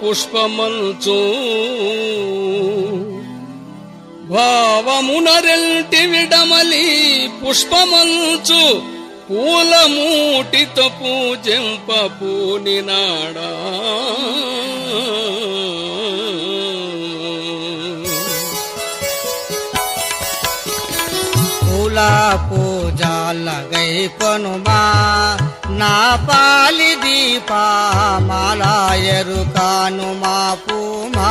Speaker 3: పుష్పమంచు భావమునరెల్టి విడమలి పుష్పమంచు పూలమూటితో పూజింప పూనినాడా
Speaker 1: పూజాలగై కొనుమా నా పాలి దీపా మాలా ఎరుకాను మా పూమా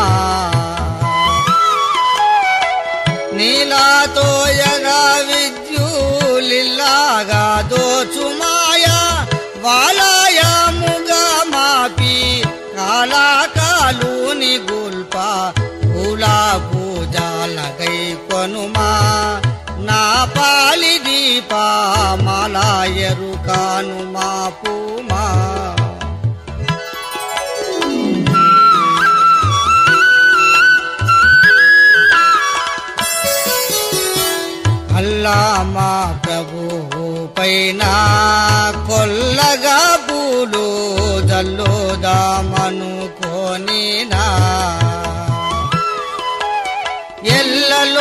Speaker 1: నీలాతో యగా విద్యులిల్లాగా దోచుమాయా వాలాయాముగా మాపి కాలాకాలుని గుల్ప పూలా పూజాలగై కొనుమా నా పాలి దీపా మాలా ఎరుకాను మా పూమా అల్లా మా ప్రభు పైన కొల్లగా పూలు జల్లుదామనుకోనినా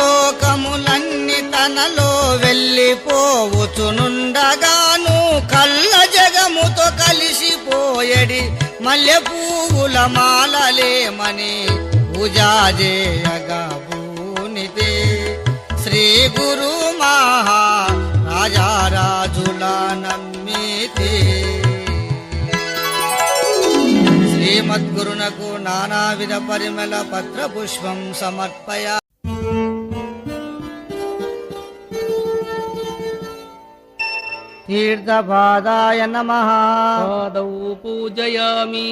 Speaker 1: ఎల్లలోకములన్నీ తనలో వెళ్ళిపోవచ్చునుండగాను కళ్ళ జగముతో కలిసిపోయడి మల్లె పువ్వుల మాలలేమని పూజా చేయగా భూనితే శ్రీ గురు మహా రాజారాజుల నమ్మితే శ్రీమద్గురునకు నానావిధ పరిమళ పత్ర పుష్పం సమర్పయ తీర్థపాదాయ నమః
Speaker 3: పాదౌ పూజయామి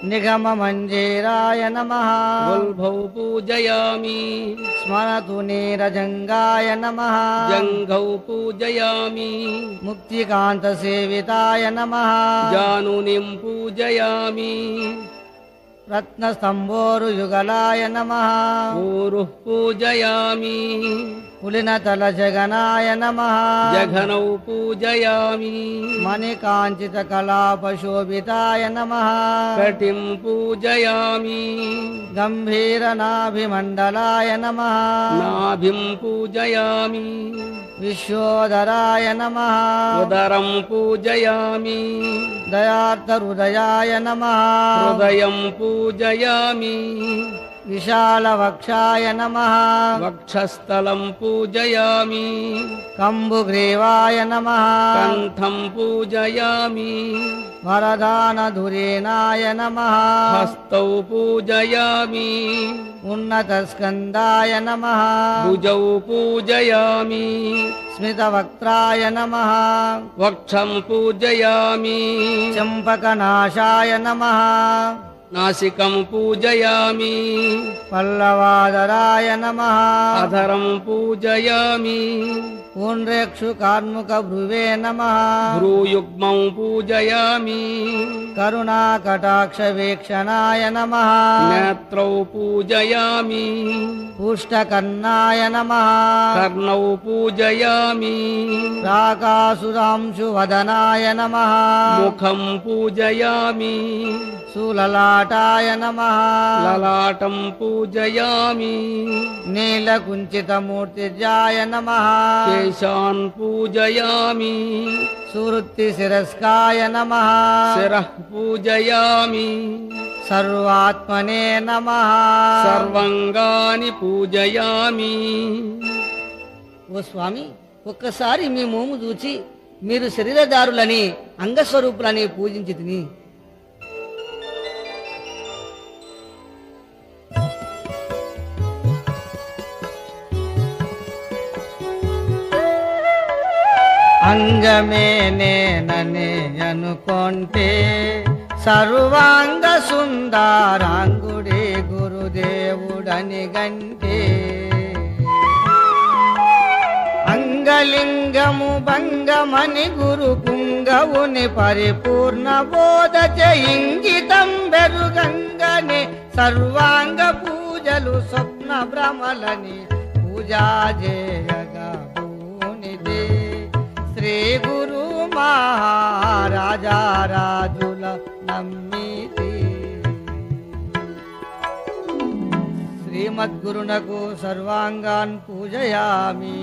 Speaker 1: నిగమ మంజీరాయ నమః
Speaker 3: వల్భౌ పూజయామి
Speaker 1: స్మరతు నీరజంగాయ నమః
Speaker 3: జంఘౌ పూజయామి
Speaker 1: ముక్తికాంత సేవితాయ నమః
Speaker 3: జానునిం పూజయామి
Speaker 1: రత్నస్తంభోరు యుగలాయ నమః
Speaker 3: ఊరుః పూజయామి
Speaker 1: పులినతల జగనాయ నమః
Speaker 3: జఘనౌ పూజయామి
Speaker 1: మణికాంచిత కళాపశోభితాయ నమః
Speaker 3: కటిం పూజయామి
Speaker 1: గంభీరనాభిమండలాయ నమః
Speaker 3: నాభిం పూజయామి
Speaker 1: విశ్వోదరాయ నమః
Speaker 3: ఉదరం పూజయామి
Speaker 1: దయార్థహృదయాయ నమః
Speaker 3: హృదయం పూజయామి
Speaker 1: విశాలవక్షాయ నమః
Speaker 3: వక్షస్థలం పూజయామి
Speaker 1: కంబుగ్రీవాయ నమః
Speaker 3: కంఠం పూజయామి
Speaker 1: వరదానధురేనాయ నమః
Speaker 3: హస్తౌ పూజయామి
Speaker 1: ఉన్నతస్కందాయ నమః
Speaker 3: భుజౌ పూజయామి
Speaker 1: స్మితవక్త్రాయ నమః
Speaker 3: వక్షం పూజయామి
Speaker 1: చంపకనాశాయ నమః
Speaker 3: నాసికం పూజయామి
Speaker 1: పల్లవాదరాయ నమః
Speaker 3: అధరం పూజయామి
Speaker 1: పుండ్రేక్షు కార్ముక భ్రువే నమః
Speaker 3: భ్రూయుగ్మం పూజయామి
Speaker 1: కరుణాకటాక్ష వీక్షణాయ నమః
Speaker 3: నేత్రౌ పూజయామి
Speaker 1: పుష్టకర్ణాయ నమః
Speaker 3: కర్ణౌ పూజయామి
Speaker 1: రాకాసురాంశు వదనాయ నమః
Speaker 3: ముఖం పూజయామి
Speaker 1: సులలాటాయ నమః
Speaker 3: లలాటం పూజయామి
Speaker 1: నీలకుంచితమూర్తిజాయ నమః
Speaker 3: కేశాన్ పూజయామి
Speaker 1: సువృత్తి శిరస్కాయ నమః
Speaker 3: శిరః పూజయామి
Speaker 1: సర్వాత్మనే నమః
Speaker 3: సర్వంగాని పూజయామి.
Speaker 1: ఓ స్వామి, ఒక్కసారి మీ మోము చూచి మీరు శరీరదారులని అంగస్వరూపులని పూజించి తిని అంగమే నేననే అనుకొంటే సర్వాంగ సుందరాంగుడే గురుదేవుడని గంటే లింగము భంగమని గురు పుంగవుని పరిపూర్ణ బోధ ఇంగితం బెరుగంగని సర్వాంగ పూజలు స్వప్న భ్రమలని పూజా చేయగా భూనిదే శ్రీ గురు మహారాజారాజుల నమ్మితి శ్రీమద్గురునకు సర్వాంగాన్ పూజయామి.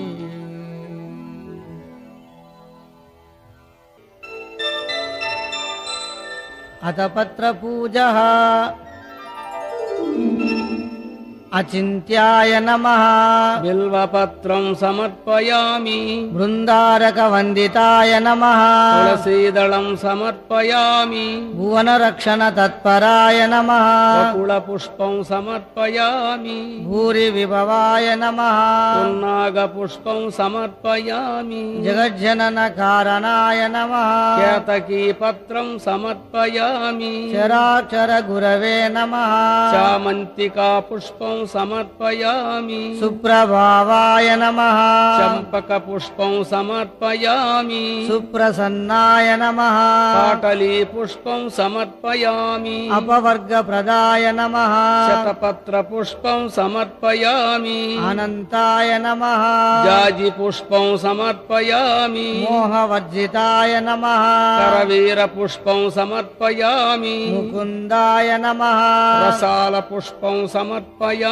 Speaker 1: అత పత్ర పూజ అచింత్యాయ నమః
Speaker 3: బిల్వపత్రం సమర్పయామి.
Speaker 1: బృందారక వందితాయ నమః
Speaker 3: తులసీదళం సమర్పయామి.
Speaker 1: భువన రక్షణ తత్పరాయ నమః
Speaker 3: పుష్పం సమర్పయామి.
Speaker 1: భూరి విభవాయ నమః
Speaker 3: పున్నాగపుష్పం సమర్పయామి.
Speaker 1: జగజ్జనన కారణాయ నమః
Speaker 3: కేతకీ పత్రం సమర్పయామి.
Speaker 1: చరాచర గురవే నమః
Speaker 3: చామంతికా పుష్పం సమర్పయామి.
Speaker 1: సుప్రభావాయ నమః
Speaker 3: చంపక పుష్పం సమర్పయామి.
Speaker 1: సుప్రసన్నాయ నమః
Speaker 3: పాటలీ పుష్పం సమర్పయామి.
Speaker 1: అపవర్గ ప్రదాయ నమః
Speaker 3: శతపత్ర పుష్పం సమర్పయామి.
Speaker 1: అనంతాయ నమః
Speaker 3: జాజి పుష్పం సమర్పయామి.
Speaker 1: మోహవర్జితాయ నమః
Speaker 3: కరవీర పుష్పం సమర్పయామి.
Speaker 1: ముకుందాయ నమః
Speaker 3: రసాల పుష్పం సమర్పయామి.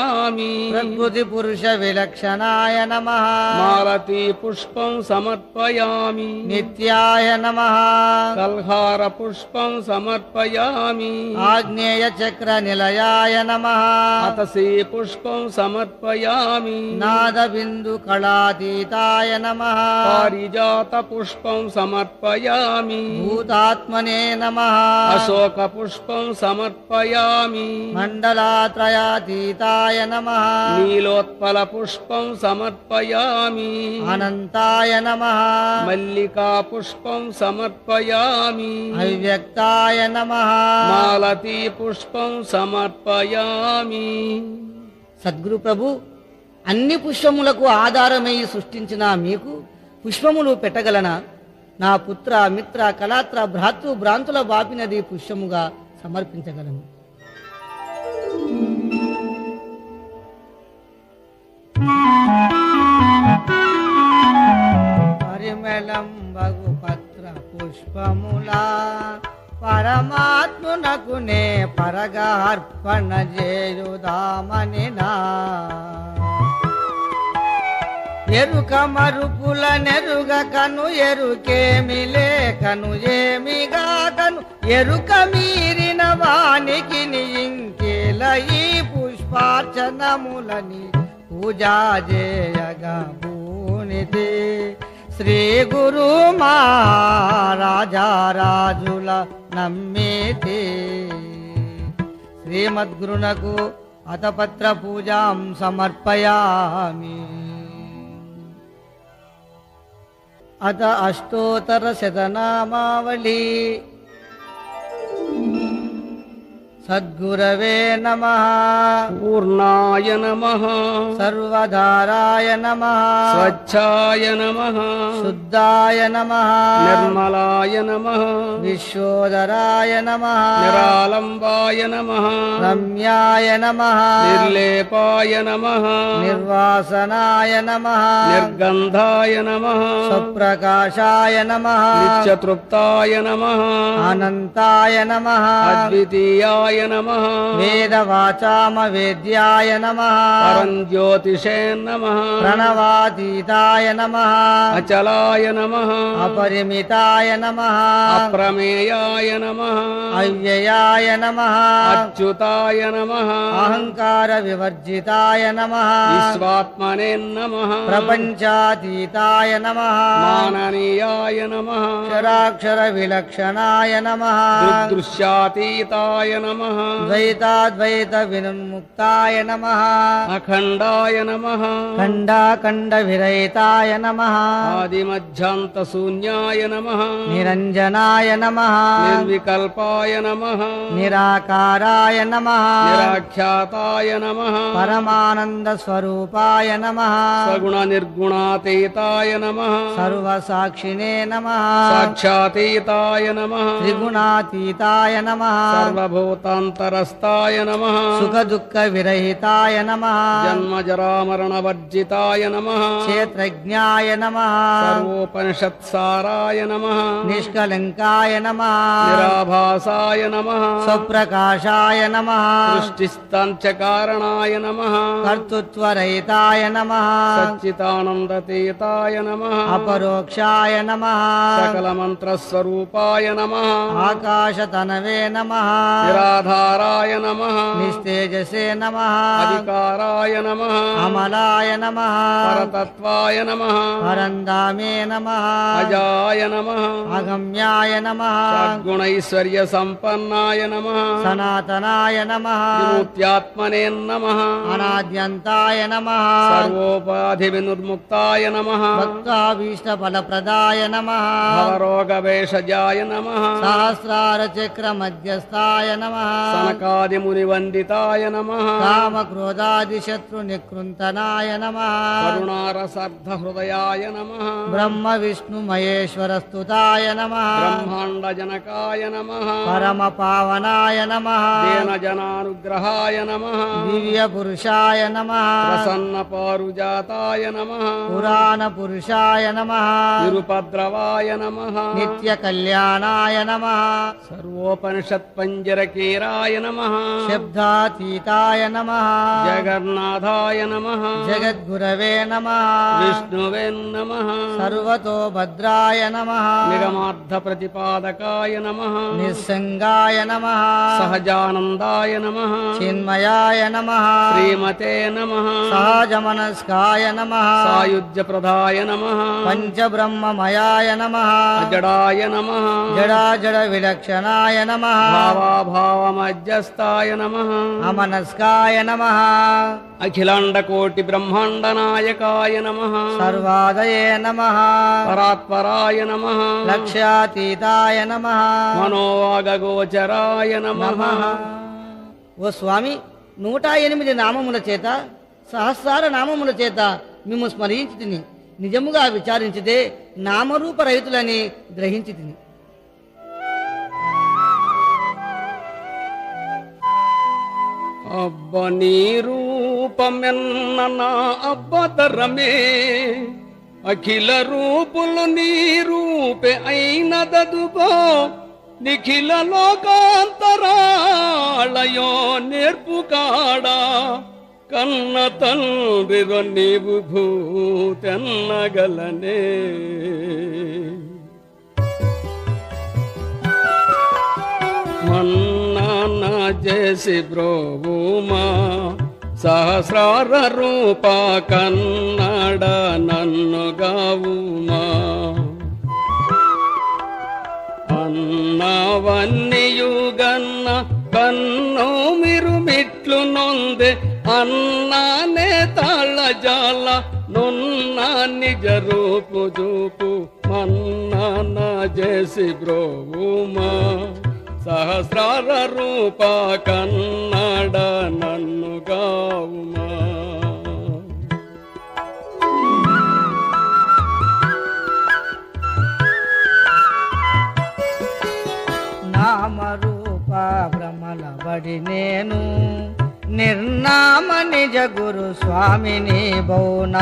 Speaker 1: ప్రకృతి పురుష విలక్షణాయ నమః
Speaker 3: మాలతీ పుష్పం సమర్పయామి.
Speaker 1: నిత్యాయ నమః
Speaker 3: కల్హార పుష్పం సమర్పయామి.
Speaker 1: ఆగ్నేయ చక్ర నిలయాయ నమః
Speaker 3: అతసీ పుష్పం సమర్పయామి.
Speaker 1: నాద బిందు కళాతీతాయ నమః
Speaker 3: పారిజాత పుష్పం సమర్పయామి.
Speaker 1: భూతాత్మనే నమః
Speaker 3: అశోక పుష్పం సమర్పయామి.
Speaker 1: మండలాత్రయాతీతాయ నమః
Speaker 3: నీలోత్పల పుష్పం సమర్పయామి.
Speaker 1: అనంతాయ నమః
Speaker 3: మల్లికా పుష్పం సమర్పయామి.
Speaker 1: అవ్యక్తాయ నమః
Speaker 3: మాలతీ పుష్పం సమర్పయామి.
Speaker 1: సద్గురు ప్రభు, అన్ని పుష్పములకు ఆధారమై సృష్టించిన మీకు పుష్పములు పెట్టగలనా? నా పుత్ర మిత్ర కళాత్ర భ్రాతృ భ్రాంతుల బాపినది పుష్పముగా సమర్పించగలను. పరిమళం బగు పత్ర పుష్పములా పరమాత్మునకు నే పరగార్పణ చేయుదామని నా ఎరుక మరుపుల నెరుగ కను ఎరుకేమి లేకను ఏమిగా కను ఎరుక మీరిన వానికి ఇంకేల ఈ పుష్పార్చనములని పూజా చేయగా భూనిది శ్రీ గురు మహారాజారాజుల నమ్మితి శ్రీమద్గురునకు అతపత్ర పూజాం సమర్పయామి. అత అష్టోత్తర శతనామావళి. సద్గురవే నమః
Speaker 3: పూర్ణాయ నమః.
Speaker 1: సర్వధారాయ నమః
Speaker 3: స్వచ్ఛాయ నమః.
Speaker 1: శుద్ధాయ నమః
Speaker 3: నిర్మలాయ నమః.
Speaker 1: విశ్వోదరాయ నమః
Speaker 3: నిరాలంబాయ నమః.
Speaker 1: రమ్యాయ నమః
Speaker 3: నిర్లేపాయ నమః.
Speaker 1: నిర్వాసనాయ నమః
Speaker 3: నిర్గంధాయ నమః.
Speaker 1: స్వప్రకాశాయ నమః
Speaker 3: నిత్యతృప్తాయ నమః.
Speaker 1: అనంతాయ నమః
Speaker 3: అద్వితీయాయ నమః.
Speaker 1: వేదవాచామ వేద్యాయ నమః
Speaker 3: పరంజ్యోతిషే నమః.
Speaker 1: ప్రణవాతీతాయ నమః
Speaker 3: అచలాయ నమః.
Speaker 1: అపరిమితాయ నమః
Speaker 3: అప్రమేయాయ నమః.
Speaker 1: అవ్యయాయ నమః
Speaker 3: అచ్యుతాయ నమః.
Speaker 1: అహంకార వివర్జితాయ నమః
Speaker 3: విశ్వాత్మనే నమః.
Speaker 1: ప్రపంచాతీతాయ నమః
Speaker 3: మాననీయాయ నమః.
Speaker 1: అక్షరాక్షర విలక్షణాయ నమః
Speaker 3: దృశ్యాతీతాయ నమః.
Speaker 1: ద్వైతాద్వైత వినున్ముక్తాయ నమః
Speaker 3: అఖండాయ నమః
Speaker 1: ఖండాఖండ విరహితాయ నమః
Speaker 3: ఆదిమధ్యాంత శూన్యాయ నమః
Speaker 1: నిరంజనాయ నమః
Speaker 3: నిర్వికల్పాయ నమః
Speaker 1: నిరాకారాయ నమః
Speaker 3: నిరాఖ్యాతాయ నమః
Speaker 1: పరమానంద స్వరూపాయ నమః
Speaker 3: సగుణ నిర్గుణాతీతాయ నమః
Speaker 1: సర్వసాక్షినే నమః
Speaker 3: సాక్షాతీతాయ నమః
Speaker 1: త్రిగుణాతీతాయ నమః
Speaker 3: సర్వభూతాంతరస్థాయ నమః
Speaker 1: సుఖ దుఃఖ విరహితాయ నమః
Speaker 3: జన్మజరామరణవర్జితాయ నమః
Speaker 1: క్షేత్రజ్ఞాయ నమః
Speaker 3: సర్వోపనిషత్సారాయ నమః
Speaker 1: నిష్కలంకాయ నమః
Speaker 3: నిరాభాసాయ నమః
Speaker 1: స్వప్రకాశాయ నమః
Speaker 3: సృష్టిస్థాంచకారణాయ నమః
Speaker 1: కర్తృత్వరహితాయ నమః
Speaker 3: సచ్చిదానందతీతాయ నమః
Speaker 1: అపరోక్షాయ నమః
Speaker 3: సకలమంత్రస్వరూపాయ నమః
Speaker 1: ఆకాశతనవే నమః
Speaker 3: నిరాధారాయ నమః
Speaker 1: నిస్తేజసే నమః
Speaker 3: అధికారాయ నమః
Speaker 1: అమలాయ నమః
Speaker 3: పరతత్వాయ నమః
Speaker 1: పరంధామే నమః
Speaker 3: అజాయ నమః
Speaker 1: అగమ్యాయ నమః
Speaker 3: సద్గుణైశ్వర్య సంపన్నాయ నమః
Speaker 1: సనాతనాయ నమః
Speaker 3: విముక్త్యాత్మనే నమః
Speaker 1: అనాద్యంతాయ నమః
Speaker 3: సర్వోపాధి వినుర్ముక్తాయ నమః
Speaker 1: భక్తాభీష్ట ఫలప్రదాయ నమః
Speaker 3: భవరోగభేషజాయ నమః
Speaker 1: సహస్రార చక్ర మధ్యస్థాయ నమః
Speaker 3: సనకాది మునివందితాయ నమః
Speaker 1: కామక్రోధాది శత్రు నికృంతనాయ నమః
Speaker 3: కరుణారసర్ధ హృదయాయ నమః
Speaker 1: బ్రహ్మ విష్ణు మహేశ్వర స్తుతాయ నమః
Speaker 3: బ్రహ్మాండ జనకాయ నమః
Speaker 1: పరమ పావనాయ నమః
Speaker 3: దేన జనానుగ్రహాయ నమః
Speaker 1: దివ్య పురుషాయ నమః
Speaker 3: ప్రసన్న పారుజాతాయ నమః
Speaker 1: పురాణ పురుషాయ నమః
Speaker 3: నిరుపద్రవాయ నమః
Speaker 1: నిత్య కళ్యాణాయ నమః
Speaker 3: సర్వోపనిషత్పంజరకీరాయ నమః
Speaker 1: శబ్దాతీతాయ నమః
Speaker 3: జగన్నాథాయ నమః
Speaker 1: జగద్గురవే నమః
Speaker 3: విష్ణువే నమః
Speaker 1: సర్వతో భద్రాయ నమః
Speaker 3: నిగమార్థ ప్రతిపాదకాయ నమః
Speaker 1: నిస్సంగాయ నమః
Speaker 3: సహజానందాయ నమః
Speaker 1: చిన్మయాయ నమః
Speaker 3: శ్రీమతే నమః
Speaker 1: సహజమనస్కాయ నమః
Speaker 3: సాయుధ్య ప్రదాయ నమః
Speaker 1: పంచబ్రహ్మమయాయ నమః
Speaker 3: అజడాయ నమః
Speaker 1: జడాజడ విలక్షణాయ నమః
Speaker 3: భావాభావమధ్యస్థాయ నమః
Speaker 1: అమనస్కాయ నమః
Speaker 3: అఖిలాండకోటి బ్రహ్మాండ నాయకాయ నమః
Speaker 1: సర్వాదయే నమః
Speaker 3: పరాత్పరాయ నమః
Speaker 1: లక్ష్యాతీతాయ నమః
Speaker 3: మనోవాగగోచరాయ నమః
Speaker 1: ఓ స్వామి 108 నామముల చేత సహస్రార నామముల చేత మేము స్మరించి తిని నిజముగా విచారించితే నామరూపరహితులని గ్రహించి తిని
Speaker 3: అబ్బ నీ రూపమెన్న నా అబ్బదరమే అఖిల రూపులు నీ రూపే అయినదదుగో నిఖిల లోకాంతరాళయో నేర్పుకాడా కన్న తండ్రిరో నీవు భూతెన్నగలనే మన్నాన చేసి బ్రోవుమా సహస్రార రూప కన్నడ నన్ను గావుమా అన్నవన్నీయుగన్న కన్ను మిరుమిట్లు నొందే అన్నానే తాళజాల నున్న నిజ రూపు చూపు మన్నాన చేసి బ్రోవుమా సహస్రార రూప కన్నడ నన్ను గావుమా
Speaker 1: నామరూప భ్రమల బడి నేను నిర్నామ నిజ గురు స్వామిని బౌనామములతోను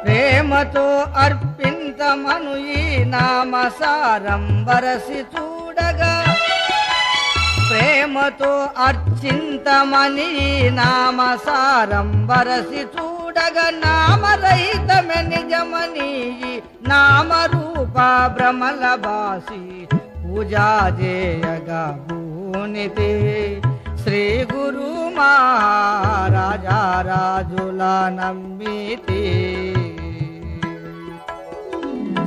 Speaker 1: ప్రేమతో అర్పింతమను ఈ నామసారం వరసి చూడగా ప్రేమతో అర్చింతమని ఈ నామసారం వరసి చూడగా నామరహితమే నిజమని ఈ నామరూప భ్రమల బాసి పూజా చేయగా భూనితి శ్రీ గురు మహారాజా రాజుల నమ్మితి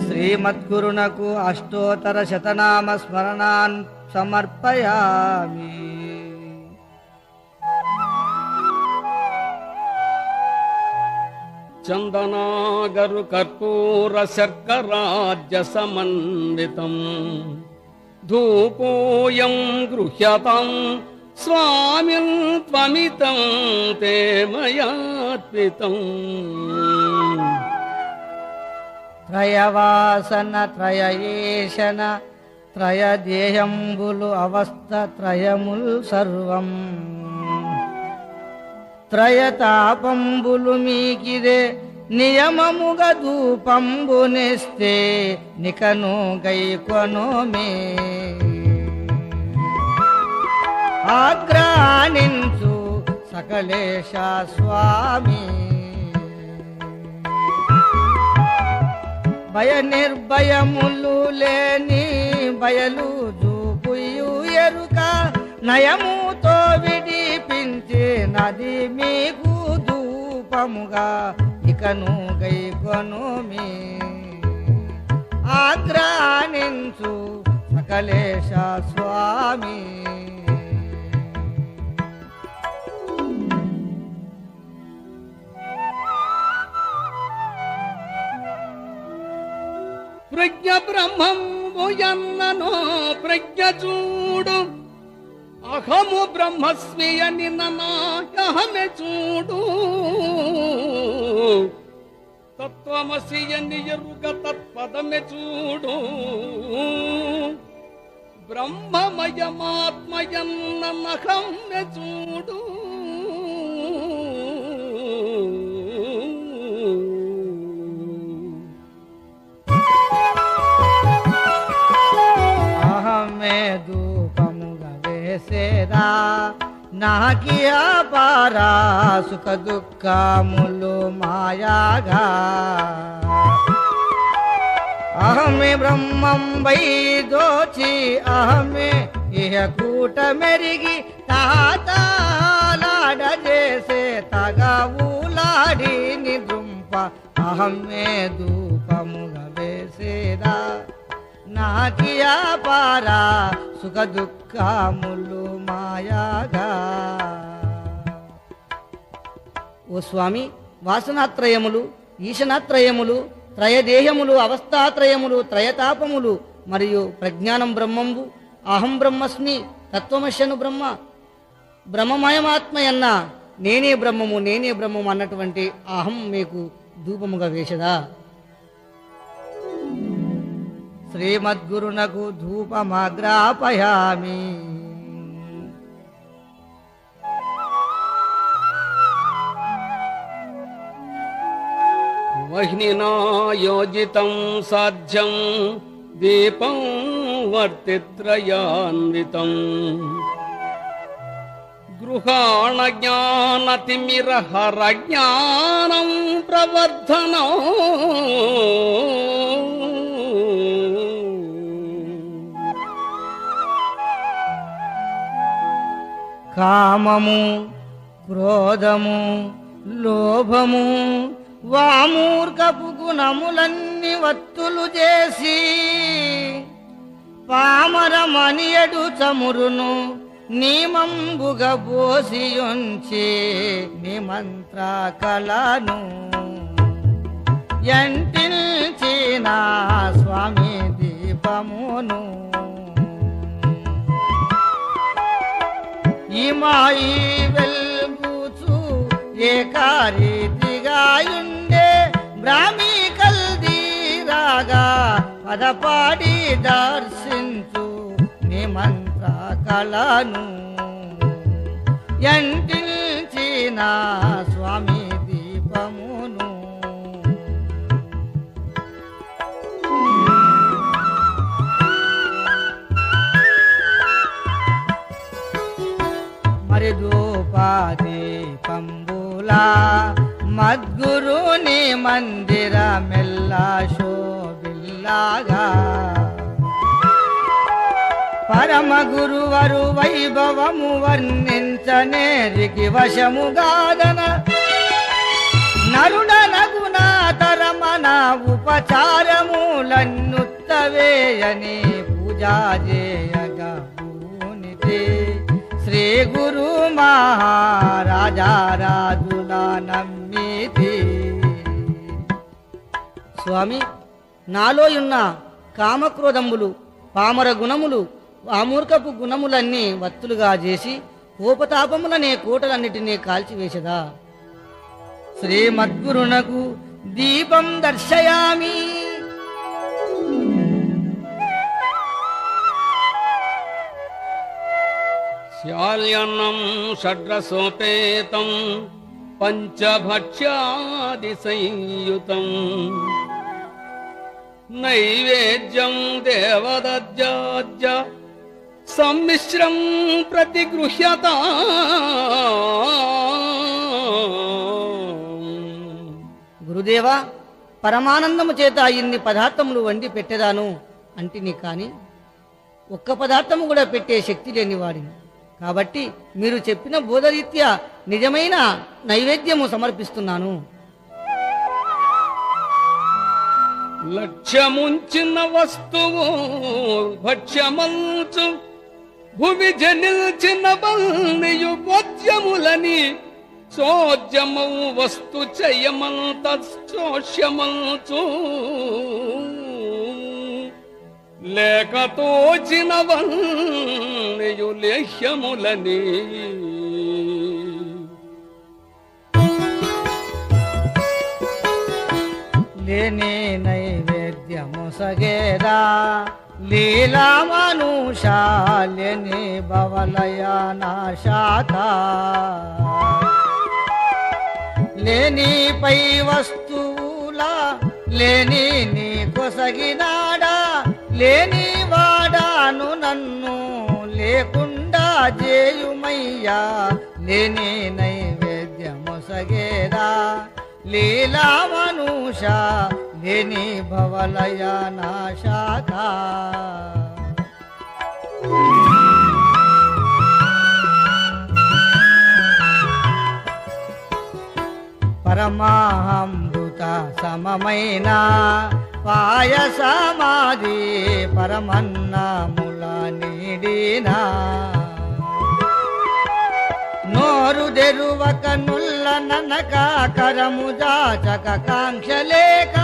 Speaker 1: శ్రీ శ్రీమద్గురునకు అష్టోత్తర శతనామ స్మరణాన్ సమర్పయామి.
Speaker 3: చందనాగరు కర్పూర శర్కరాజ్య సమన్వితం ధూపోయం గృహ్యతాం స్వామిన్ త్వమితం తే మయాత్వితం.
Speaker 1: త్రయవాసన త్రయయేషణ త్రయదేహంబులు అవస్థ త్రయముల్ సర్వం త్రయతాపంబులు మీకిదే నియమముగ ధూపంబునిస్తే నికను గైకొను మే. ఆగ్రానించు సకలేశ స్వామి భయ నిర్భయములు లేని బయలు చూపుయు ఎరుక నయముతో విడిపించే నది మీకు ధూపముగా ఇకను గైకొను మీ. ఆగ్రానించు సకలేశ స్వామి.
Speaker 3: ప్రజ్ఞ బ్రహ్మంబు ఎన్ననో ప్రజ్ఞ చూడు అహము బ్రహ్మస్మి అని ననాహమే చూడు. తత్వమసి అని ఎరుగ తత్పదమే చూడు. బ్రహ్మమయమాత్మయన్న నహమే చూడు.
Speaker 1: అహమే ధూపముగా వేసేదా నాకియా పారా సుఖ దుఃఖములు మాయాగా. అహమే బ్రహ్మం వై దోచి అహమే ఇహ కూట మెరిగి తాతాలాడ చేసే తగవులాడి నిద్రుంప అహమే ధూపముగా వేసేదా నాకియా పారా సుఖ దుఃఖములు మాయాగా. ఓ స్వామి, వాసనాత్రయములు ఈశనాత్రయములు త్రయదేహములు అవస్థాత్రయములు త్రయతాపములు మరియు ప్రజ్ఞానం బ్రహ్మంబు అహం బ్రహ్మస్మి తత్వమశను బ్రహ్మ బ్రహ్మమయమాత్మయన్న నేనే బ్రహ్మము నేనే బ్రహ్మము అన్నటువంటి అహం మీకు ధూపముగా వేషదా. శ్రీమద్గురునకు ధూపమాగ్రాపయామి.
Speaker 3: వహ్నినా యోజితం సాధ్యం దీపం వర్తిత్రయాన్వితం గృహాణ జ్ఞానతిమిరహర జ్ఞానం ప్రవర్ధనం
Speaker 1: కామము క్రోధము లోభము వామూర్ఖపు గుణములన్నీ వత్తులు చేసి పామరమనియడు చమురును నిమంబుగ బోసియుంచి నిమంత్ర కళను ఎంటిల్చిన స్వామి దీపమును ఇమాయి వెల్గుచు ఏకారీతిగాయుండే బ్రాహ్మీ కల్దీరాగా పదపాడి దర్శించు నిమంత్ర కళను ఎంటిల్చిన స్వామి దీపమును మరిదూపాది పంబులా మద్గురుని మందిర మెల్లా శోభిల్లాగా పరమ గురువరు వైభవము వర్ణించనేరికి వశముగాదన నరుడనగుణ తరమన ఉపచార భారములన్నుత్తవేయని పూజా చేయగా భూనితే శ్రీ గురు మహారాజా రాజుల నమ్మితి. స్వామి, నాలో ఉన్న కామక్రోధములు, పామర గుణములు, అమూర్ఖపు గుణములన్నీ వత్తులుగా చేసి కోపతాపములనే కోటలన్నిటినీ కాల్చివేసదా. శ్రీమద్గురునకు దీపం దర్శయామి.
Speaker 3: శాల్యన్నం షడ్రసోపేతం పంచభక్ష్యాది సంయుతం నైవేద్యం దేవదజ్జాజ్య సమ్మిశ్రం ప్రతిగృహ్యత.
Speaker 1: గురుదేవా, పరమానందము చేత ఇన్ని పదార్థములు వండి పెట్టేదాను అంటిని కాని ఒక్క పదార్థము కూడా పెట్టే శక్తి లేని వాడిని. కాబట్టి మీరు చెప్పిన బోధరీత్యా నిజమైన నైవేద్యము సమర్పిస్తున్నాను.
Speaker 3: లక్ష్యముంచిన వస్తువు భక్ష్యమంచు భూమి జనిల్చిన బల్నియు గోద్యములని చోద్యమౌ వస్తు చయమంత చోష్యమంచు లేకతోచిన వల్నియు లేహ్యములని.
Speaker 1: లేని నైవేద్యము సగేరా లీలా మనుషా లేని బవలయ నాశాత. లేని పై వస్తువుల లేని నీ కొసగినాడా లేని వాడాను నన్ను లేకుండా చేయుమయ్యా. లేని నైవేద్యము సగేరా లీలా మనుషా లేని భవలయ నాశాత. పరమామృత సమమైన పాయసమాది పరమన్నముల నీడినా నోరు తెరువక నుల్ల ననక కరము దాచక కాంక్షలేక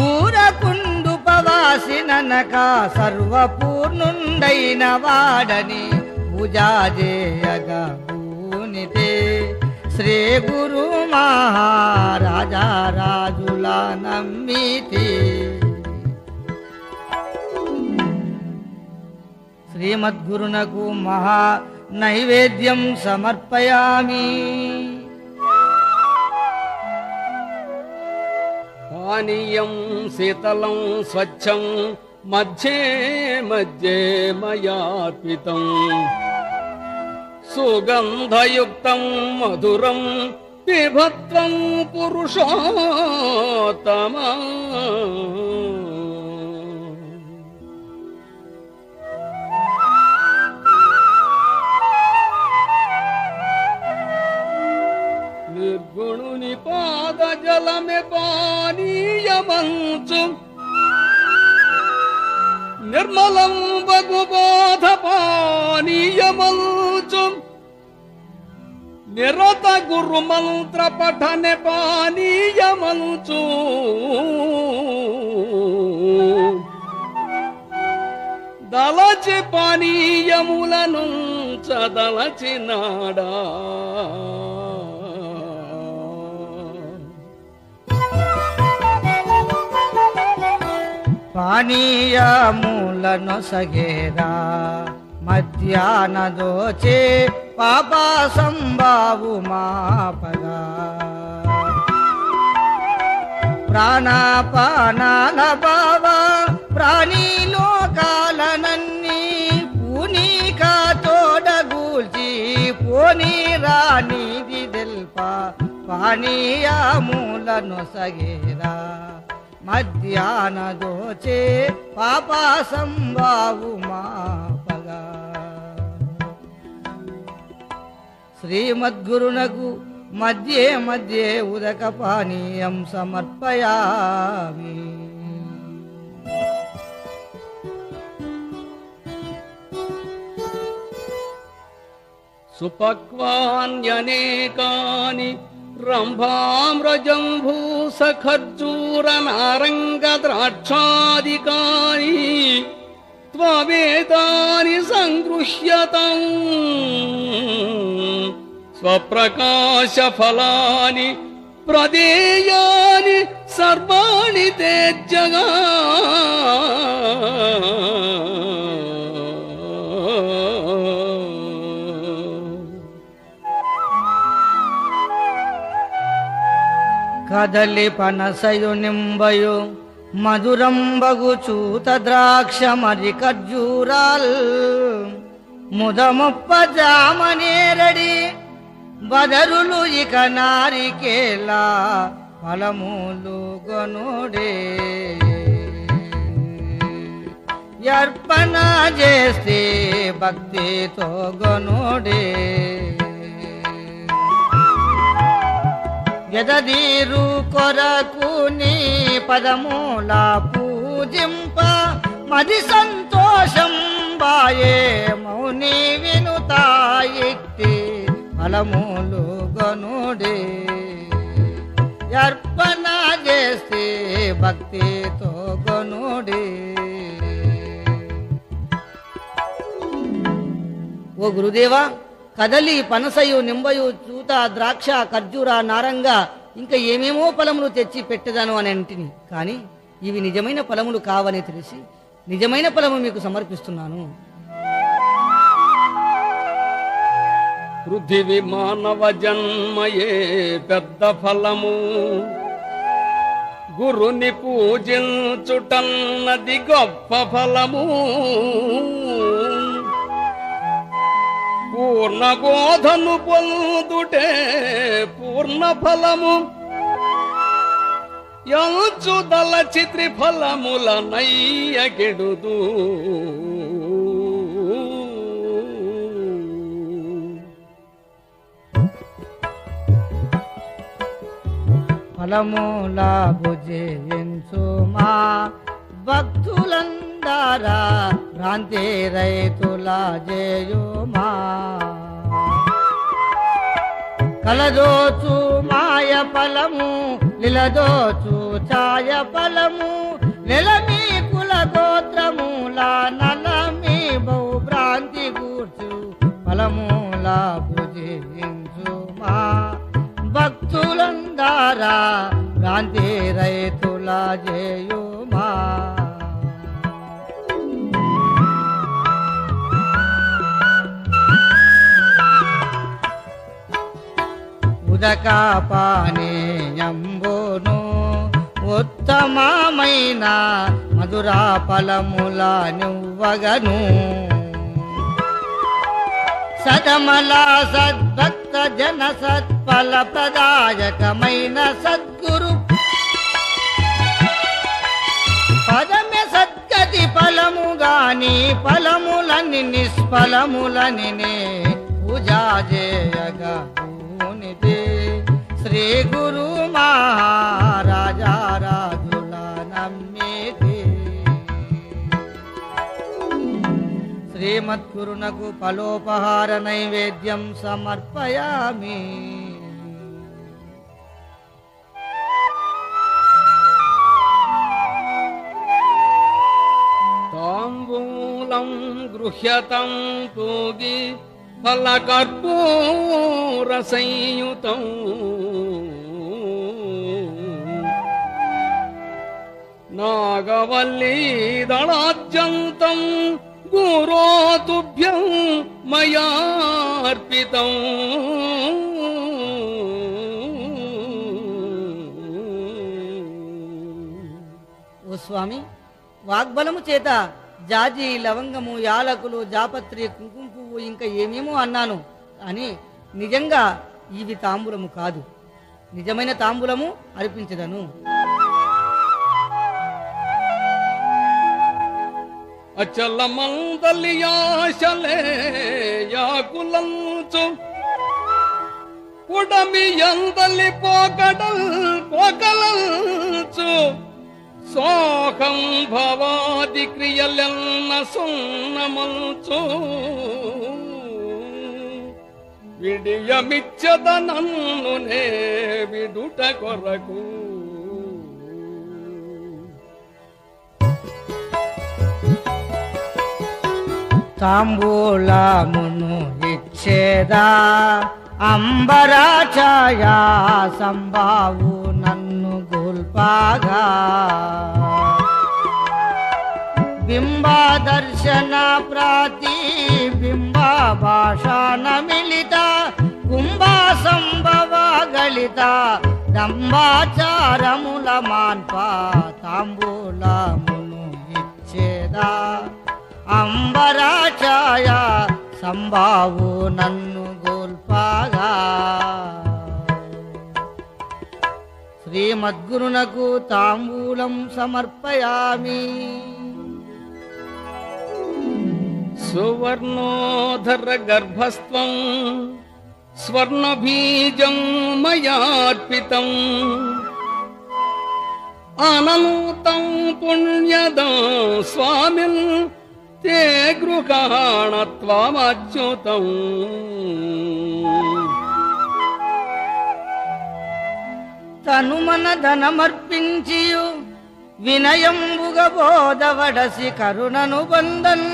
Speaker 1: ఊరకుండు పవాసి ననక సర్వపూర్ణుండైన వాడని పూజా చేయగా భూనితే శ్రీ గురు మహారాజా రాజుల నమ్మితి. శ్రీమద్గురునకు మహా నైవేద్యం సమర్పయామి.
Speaker 3: పానీయం శీతలం స్వచ్ఛం మధ్యే మధ్యే మయార్పితం సుగంధయుక్తం మధురం పిబత్వం పురుషోత్తమా. నిర్గుణుని పాద జలమే పానీయమంచు నిర్మలం బగుబోధ పానీయమంచు నిరత గురు మంత్ర పఠనే పానీయమంచు దళచి పానీయములను చదలచినాడా.
Speaker 1: పానీయములను సగేరా మధ్యాహ్న దోచే పాపా సంబావు మాపగా ప్రాణాపానాల బావ ప్రాణి లోకాలనన్నీ పూనీకా తోడగూల్చి పోనీ రానిది తెల్ప పానీయములను సగేరా మధ్యాహ్న దోచే పాపా సంబావు మాపగా. శ్రీమద్గురునకు మధ్యే మధ్యే ఉదకపానీయం సమర్పయామి.
Speaker 3: సుపక్వాన్యనేకాని రంభామ్రజంభూసఖర్జూరనారంగద్రాక్షాదికాని త్వవేతాని సంగృహ్యతం స్వప్రకాశఫలాని ప్రదేయాని సర్వాణి తే జగా.
Speaker 1: కదలి పనసయు నింబయు మధురంబగు ద్రాక్ష మరి ఖర్జూరాల్ ముదముప్ప జామనేరడి బదరులు ఇక నారికేలా ఫలములు గొనుడే. అర్పణ చేస్తే భక్తితో గొనుడే. ఎదదీరు కొరకు నీ పదమూల పూజింప మది సంతోషం బాయే మౌని వినుతాయిట్టి ఫలములు గనుడే. అర్పణ చేస్తే భక్తితో గనుడే. ఓ గురుదేవా, కదలి పనసయు నింబయు చూత ద్రాక్ష ఖర్జూర నారంగ ఇంకా ఏమేమో ఫలములు తెచ్చి పెట్టదాను అని అంటిని. కానీ ఇవి నిజమైన ఫలములు కావని తెలిసి నిజమైన ఫలము మీకు సమర్పిస్తున్నాను.
Speaker 3: పృథివి మానవ జన్మయే పెద్ద ఫలము, గురుని పూజించుటన్నది గొప్ప ఫలము. పూర్ణ బోధను పొందుటే పూర్ణ ఫలము, యంచుదల చిత్రి ఫలముల నయ్యగెడుదు.
Speaker 1: ఫలముల భుజించు మా భక్తులందరా భ్రాంతి రైతుల జేయుమా. కలదోచు మాయ ఫలము లిలదోచు ఛాయ ఫలము, నెలమీ కుల గోత్రముల నలమీ బహు భ్రాంతి కూర్చు ఫలముల భుజించు మా భక్తులందరా భ్రాంతి రైతుల జేయుమా. ఉదక పానీయంబును ఉత్తమమైన మధురా ఫలముల నువ్వగను. సదమల సద్భక్త జన సత్ఫల ప్రదాయకమైన సద్గురు పదమే సద్గతి ఫలము గాని ఫలములని నిష్ఫలములని పూజా చేయగా భూనిదే. శ్రీ గురు మహారాజా రాజుల నమ్మితే శ్రీమద్గురునకు ఫలోపహార నైవేద్యం సమర్పయామి.
Speaker 3: తాంబూలం గృహ్యతం పూగి ఫలకర్పూర సంయుతం, నాగవల్లీ దళాద్యంతం గురో తుభ్యం మయార్పితం.
Speaker 1: ఓ స్వామి, వాగ్బలము చేత జాజి లవంగము యాలకులు జాపత్రి కుంకుమ పువ్వు ఇంకా ఏమేమో అన్నాను. అని నిజంగా ఇవి తాంబూలము కాదు, నిజమైన తాంబూలము అర్పించదను.
Speaker 3: అచల మందలియాశలే యాకులంచు ఉడమి ఎందలి పోకలంచు సోహం భవాది క్రియలెన్న సున్నమంచు విడియమిచ్చద నన్ను నే విడుట కొరకు
Speaker 1: తాంబూలమును ఇచ్చేదా అంబరాఛాయా సంబావు నన్ను గోల్పాగా బింబ దర్శన ప్రతిబింబ భాషణ మిళిత కుంభ సంభవ గళిత దంబాచారముల మాన్ప తాంబూలమును ఇచ్చేదా అంబరాఛాయ సంబావు నన్ను గోల్పాగా శ్రీమద్గురునకు తాంబూలం సమర్పయామి.
Speaker 3: సువర్ణోధర గర్భస్త్వం స్వర్ణబీజం మయార్పితం అనంతం పుణ్యదం స్వామిన్ తే గృహాణ త్వమచ్యుతం.
Speaker 1: తనుమన ధనమర్పించియు వినయంబుగా బోధవడసి కరుణను బందన్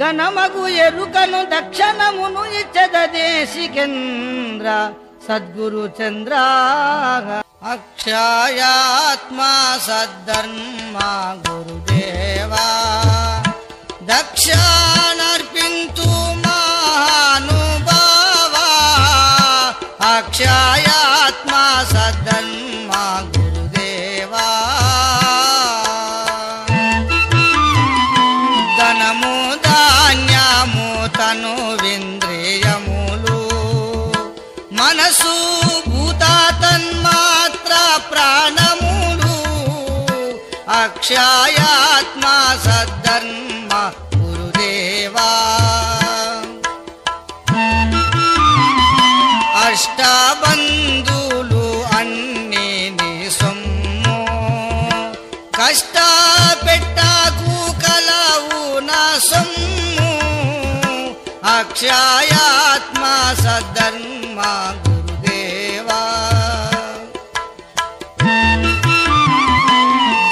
Speaker 1: ఘనమగు ఎరుకను దక్షణమును ఇచ్చద దేశికేంద్ర సద్గురు చంద్ర. అక్షయాత్మా సద్ధర్మ గురుదేవా దక్షానర్పింతు మహానుభావా అక్షయాత్మా సద్ధర్మ గురుదేవా. ధనము ధాన్యము తను వింద్రియములు మనసు భూతాతన్మాత్ర ప్రాణములు అక్షయాత్మా సద్ధర్మ గురుదేవా. అష్టబంధులు అన్ని నీ సొమ్ము కష్ట పెట్టకు కలవు నా సొమ్ము అక్షయాత్మా సద్ధర్మ గురుదేవా.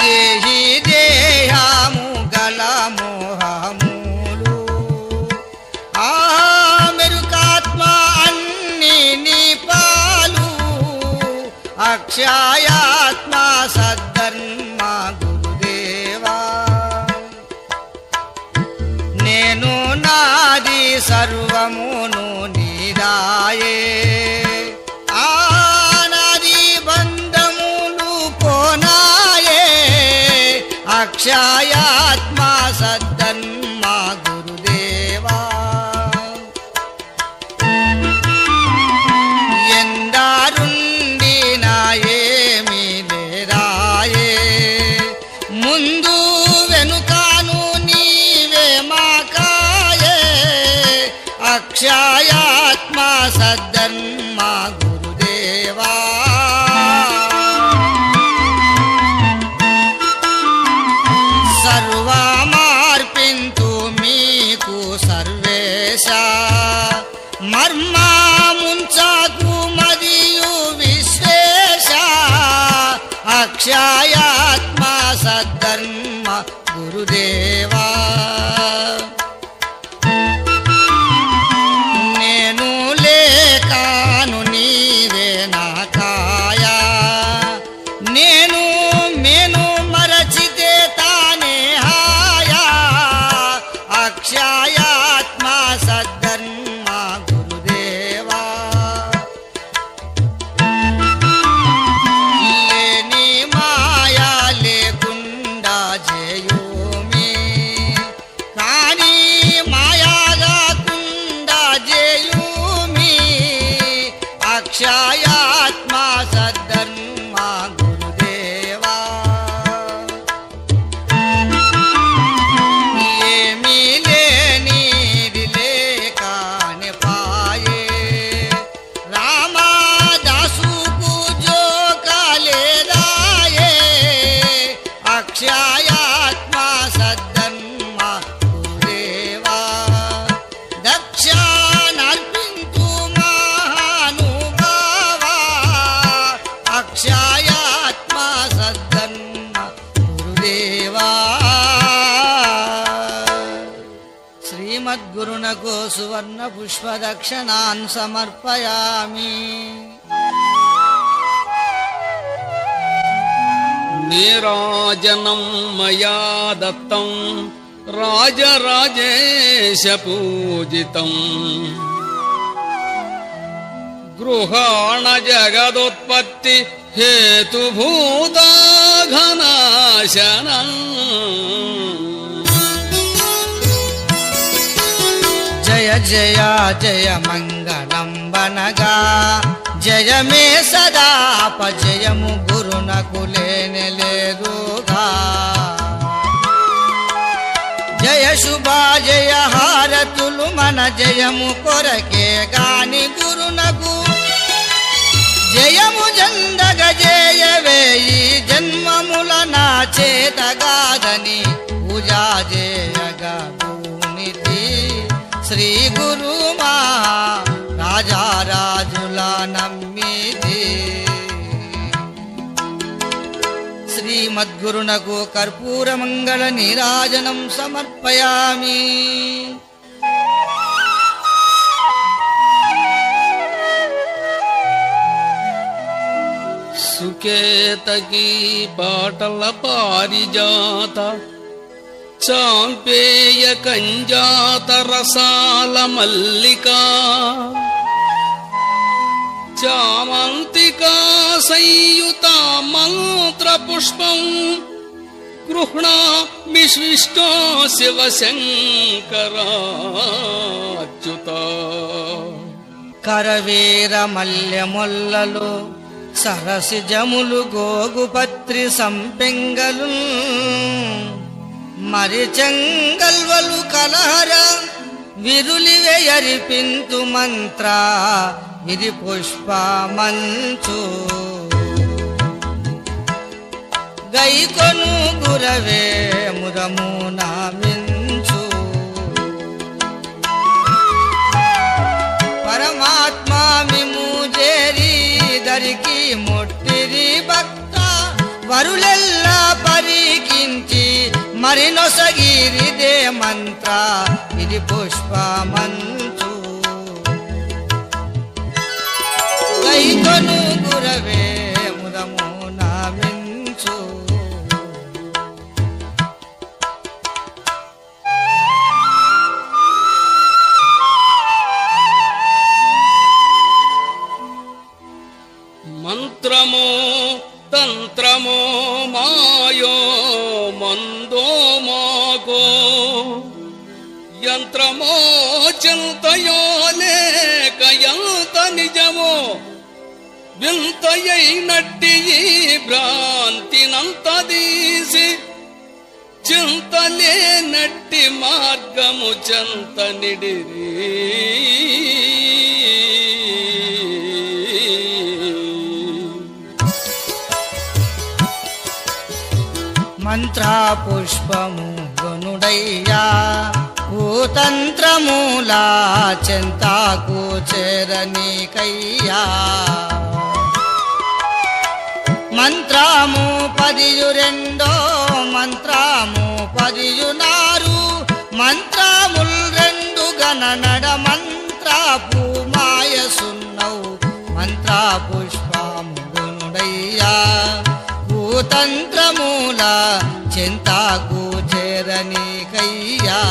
Speaker 1: దేహి దేహము గల మోహములు మెరుకాత్మ అన్ని నీ పాలు అక్షయాత్మా సద్ధర్మ గురుదేవా. నేను నాది సర్వమును నీదాయే ఆనాది బంధములు పోనాయే అక్షయాత్మా సద్ధర్మ గురుదేవా. ఎందారుండిన ఏమి లేరాయే ముందు వెనుకాను నీవే మాకాయే అక్షయాత్మా సద్ధర్మ గురుదేవా. సర్వమార్పింతు మీకు సర్వేశ మర్మముంచకు మరియు విశ్వేశ అక్షయాత్మా సద్ధర్మ గురుదేవా. నేను లేకాను నీవే నా కాయా నేను మేను మరచితే తానే హాయా అక్షయాత్మా సద్ధర్మ గురుదేవా. లేని మాయా లేకుండా జయోమి కానీ మాయాగాకుండా జయోమి అక్షయాత్మా సద్ధర్మ గురుదేవా. ఏమీ లేనిది లేకాని పాయే శ్రీమద్గురునకు సువర్ణ పుష్పదక్షిణాన్ సమర్పయామి.
Speaker 3: నీరాజనం మయా దత్తం రాజరాజేశ పూజితం గృహాణ జగదుత్పత్తి హేతుభూతాఘనాశనం.
Speaker 1: జయ జయ జయ మంగళం వనగా జయమే సదా అపజయము గురునకు లేనేలేదుగా. జయ శుభ జయ హారతులు మన జయము కొరకే గాని గురునకు జయము జందగ జయవేయి జన్మముల నా చేతగాదని పూజా జయగా భూనితి శ్రీ గురు మా రాజారాజుల నమ్మితి. శ్రీమద్గురునకు కర్పూర మంగళ నీరాజనం సమర్పయామి.
Speaker 3: సుకేతకీ పాటల పారిజాత చాంపేయ కంజాత రసాల మల్లికా చామంతికా సంయుత మంత్ర పుష్పం గృహ్ణామి విష్ణో శివశంకరాచ్యుత.
Speaker 1: కరవీర మల్యమొల్లలో సరసిజములు గోగుపత్రి సంపెంగలు మరిచంగల్వలు కలహర విరులివెయరిపింతు మంత్ర విరి పుష్ప మంచు గైకొను గురవే మురము నామించు. పరమాత్మా మిము జేరి దరికి మొట్టిరి భక్త వరులెల్లా పరికించి మరి నొసగిరిదే మంత్ర ఇది పుష్ప మంచు గైకొను గురవే ముదము నామించు.
Speaker 3: మంత్రమో తంత్రమో మాయో మందో మాకో యంత్రమో చింతయో లేక ఎంత నిజమో వింతయైనట్టి ఈ భ్రాంతినంత దీసి చింతలేనట్టి మార్గము చెంత నిడిరి.
Speaker 1: మంత్ర పుష్పము గనుడయ్యా కూతంత్రమూలా చెంతాకు చేరనీకయ్యా. మంత్రము 12 మంత్రము 16 మంత్రముల్ 2 గణనడ మంత్రపు మాయసున్నవు మంత్ర పుష్పము గనుడయ్యా కూతంత్రమూల చింతాకు చేరనీకయ్యా.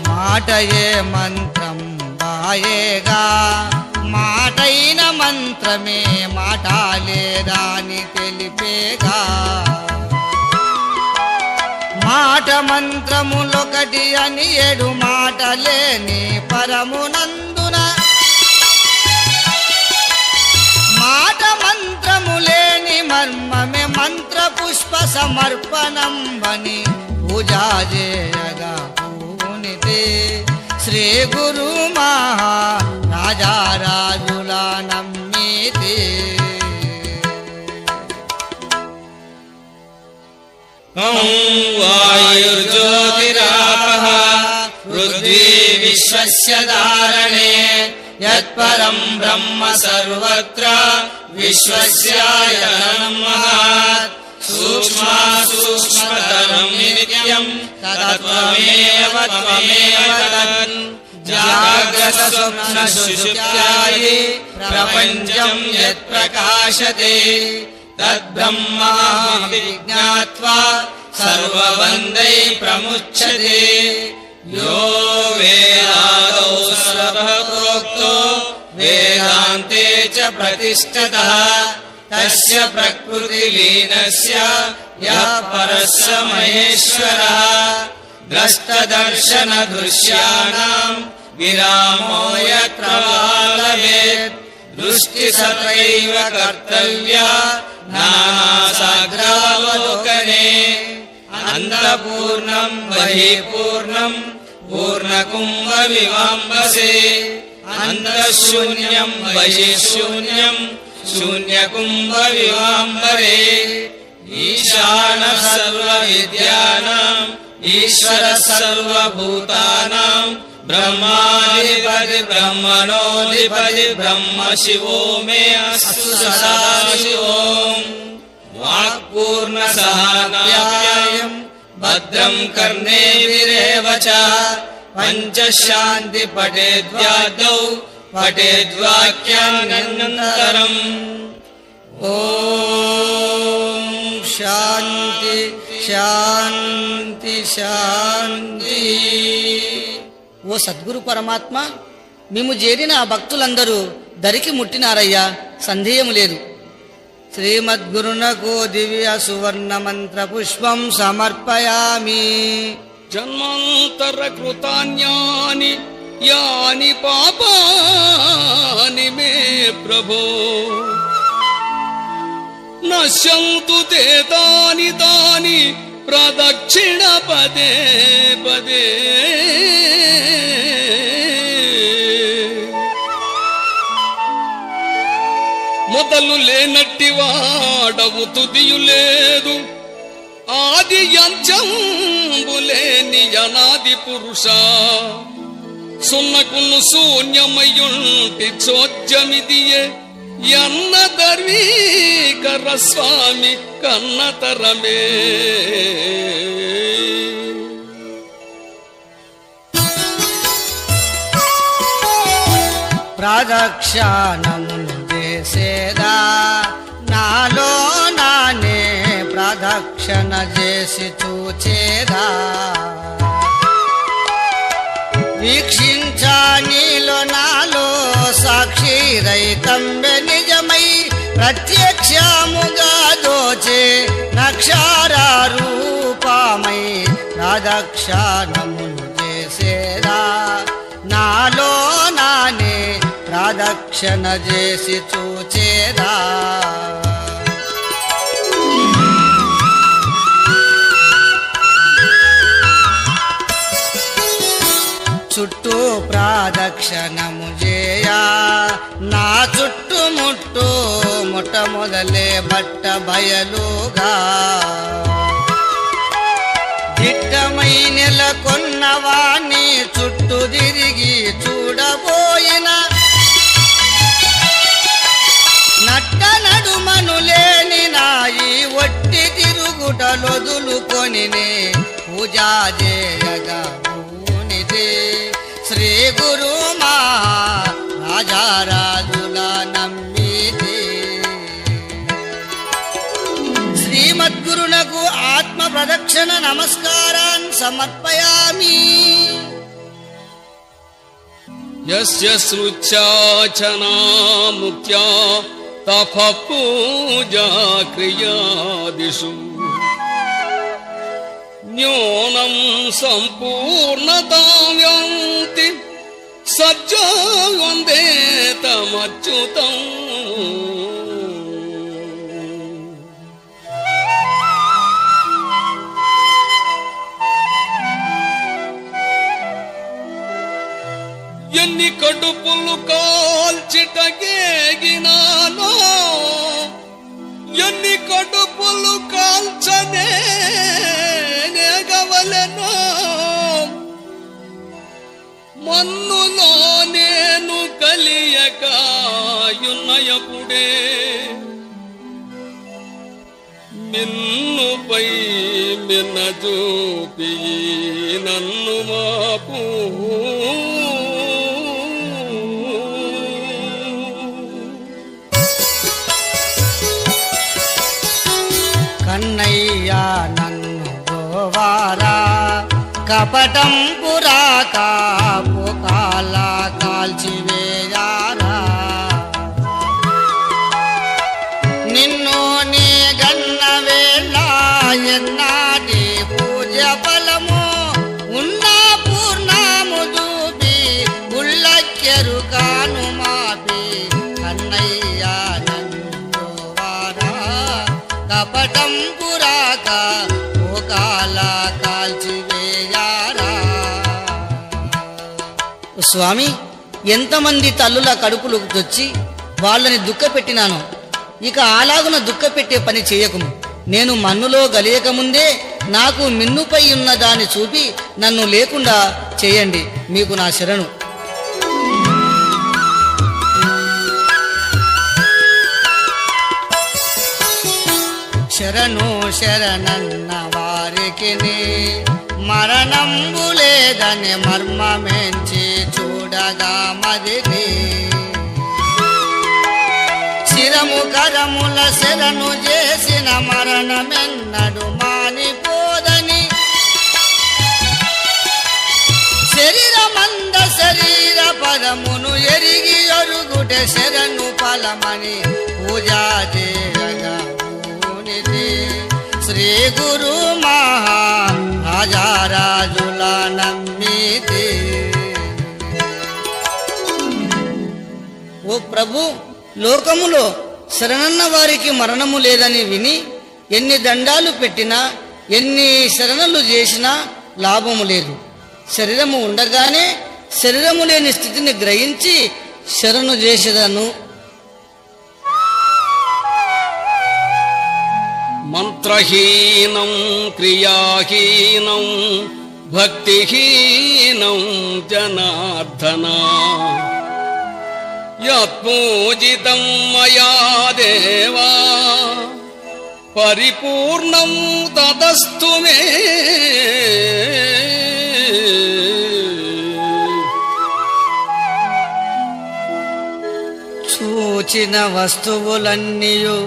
Speaker 1: మాటయే మంత్రం బాయేగా మాటైన మంత్రమే మాట లేదాని తెలిపేగా. మాట మంత్రములొకటి అని 7 మాటలేని పరమునందున మాట మంత్రములేని మర్మమే మంత్ర పుష్ప సమర్పణం బని పూజా చేయగా పూనితే శ్రీ గురు మహా రాజారాజుల నమ్మితే.
Speaker 4: వాయుర్జ్యోతిరాపః పృథ్వీ విశ్వస్య ధారణే యత్పరం బ్రహ్మ సర్వత్ర విశ్వస్యాయతనం మహత్ సూక్ష్మతరం నిత్యం తత్వమేవ త్వమేవ తత్ జాగ్రత్త స్వప్న సుషుప్త్యాది ప్రపంచం యత్ ప్రకాశతే తద్బ్రహ్మ విజ్ఞాత్వా సర్వబంధై ప్రముచ్యతే యో వేదాదౌ సర్వః ప్రోక్తో వేదాంతే చ ప్రతిష్ఠితః తస్య ప్రకృతిలీనస్య యః పరస్య మహేశ్వరः ద్రష్టదర్శన దృశ్యానాం విరామో యత్ర లభేత్ దృష్టి సత్రైవ కర్తవ్యా నానాసాగ్రావలోకనే అంతఃపూర్ణం బహిఃపూర్ణం పూర్ణకుంభ వివాంబసే అంతఃశూన్యం బహిఃశూన్యం శూన్యకుంభ వివాంబరే ఈశాన సర్వ విద్యానాం ఈశ్వర సర్వభూతానాం బ్రహ్మాధిపతి బ్రహ్మణోధిపతి బ్రహ్మ శివో మే అస్తు సదాశివోం వాక్పూర్ణ సహాప్యాయం భద్రం కర్ణేభిరేవ చ పంచశాంతి పఠేద్వాదౌ పఠేద్వాక్యానంతరం.
Speaker 1: ఓం శాంతి శాంతి శాంతి. ఓ సద్గురు పరమాత్మ, మేము చేరిన ఆ భక్తులందరూ దరికి ముట్టినారయ్యా, సందేహము లేదు. శ్రీమద్గురునకు దివ్య సువర్ణ మంత్ర పుష్పం సమర్పయామి.
Speaker 3: జన్మాంతర కృతాన్యాని యాని పాపాని మే ప్రభో నశ్యంతు తే తాని తాని ప్రదక్షిణ పదే పదే. మొదలు లేనట్టి వాడవు, తుదియు లేదు, ఆది అంచంబులేని అనాది పురుష. సున్నకును శూన్యమయుంటి చోద్యమిదియే ఎన్న దర్వీకర స్వామి కన్నతరమే.
Speaker 1: ప్రదక్షిణమును చేసేదా నాలో నానే ప్రదక్షిణ చేసి చూచేదా. వీక్షించా నీలో నాలో సాక్షి రైతంబె నిజమై ప్రత్యక్షముగా దోచే నక్షర రూపమై ప్రదక్షిణమును చేసేదా నాలో నానే ప్రదక్షిణ చేసి చూచేదా. చుట్టూ ప్రదక్షిణము చేయా నా చుట్టుముట్టు మొట్టమొదలే బట్ట బయలుగా. దిట్టమై నెలకొన్నవాణ్ణి చుట్టూ తిరిగి చూడబోయిన నట్ట నడుమను లేని నాయి ఒట్టి తిరుగుటలొదులుకొని పూజా చేయగా భూనిదే. శ్రీ గురు మా రాజారాజుల నమ్మితే శ్రీమద్గురునకు ఆత్మ ప్రదక్షిణ నమస్కారాన్ సమర్పయామి.
Speaker 3: యస్య సృచ్ఛాచనా ముఖ్యా తప పూజా క్రియాదిషు న్యూనం సంపూర్ణతాం యాంతి సజ్జో వందేతమచ్యుతం. ఎన్ని కడుపులు కాల్చిటగేగినానో, ఎన్ని కడుపులు కాల్చనే గవలెనో, మన్నులో నేను కలిగి యున్నయపుడే మిన్నుపై మిన్నజూపి నన్ను మాపు
Speaker 1: కన్నయ్యా నన్ను గోవారా కపటం పురాక పుకాల కాల్చివేయారా నిన్ను నీ గన్న వేళ ఎన్నాటి పూజ ఫలము ఉన్న పూర్ణము చూపి ఉల్లక్కెరు కాను మాపి కన్నయ్యా నన్ను వారా కపటం పురాక పుకాల కాల్చివేయారా. స్వామి, ఎంతమంది తల్లుల కడుపులు తెచ్చి వాళ్ళని దుఃఖపెట్టినాను. ఇక అలాగున దుఃఖపెట్టే పని చేయకుము. నేను మన్నులో గలియకముందే నాకు మిన్నుపై ఉన్న దాన్ని చూపి నన్ను లేకుండా చేయండి. మీకు నా శరణు. శరణు శరణన్న వారికి మరణంబు లేదని మర్మమెంచి చూడగా మదిని శిరము కరముల శరణు చేసిన మరణమెన్నడు మానిపోదని శరీరమంద శరీర పదమును ఎరిగి ఎరుగుటే శరణు ఫలమని పూజా చేయగా పూనిది శ్రీ గురు మహా రాజారాజుల నమ్మితి. ఓ ప్రభు, లోకములో శరణన్న వారికి మరణము లేదని విని ఎన్ని దండాలు పెట్టినా ఎన్ని శరణలు చేసినా లాభము లేదు. శరీరము ఉండగానే శరీరము లేని స్థితిని గ్రహించి శరణు చేసేదను.
Speaker 3: మంత్రహీనం క్రియాహీనం భక్తిహీనం జనార్దన యత్పూజితం మయా దేవా పరిపూర్ణం తదస్తు మే.
Speaker 1: చూచిన వస్తువులన్నీయు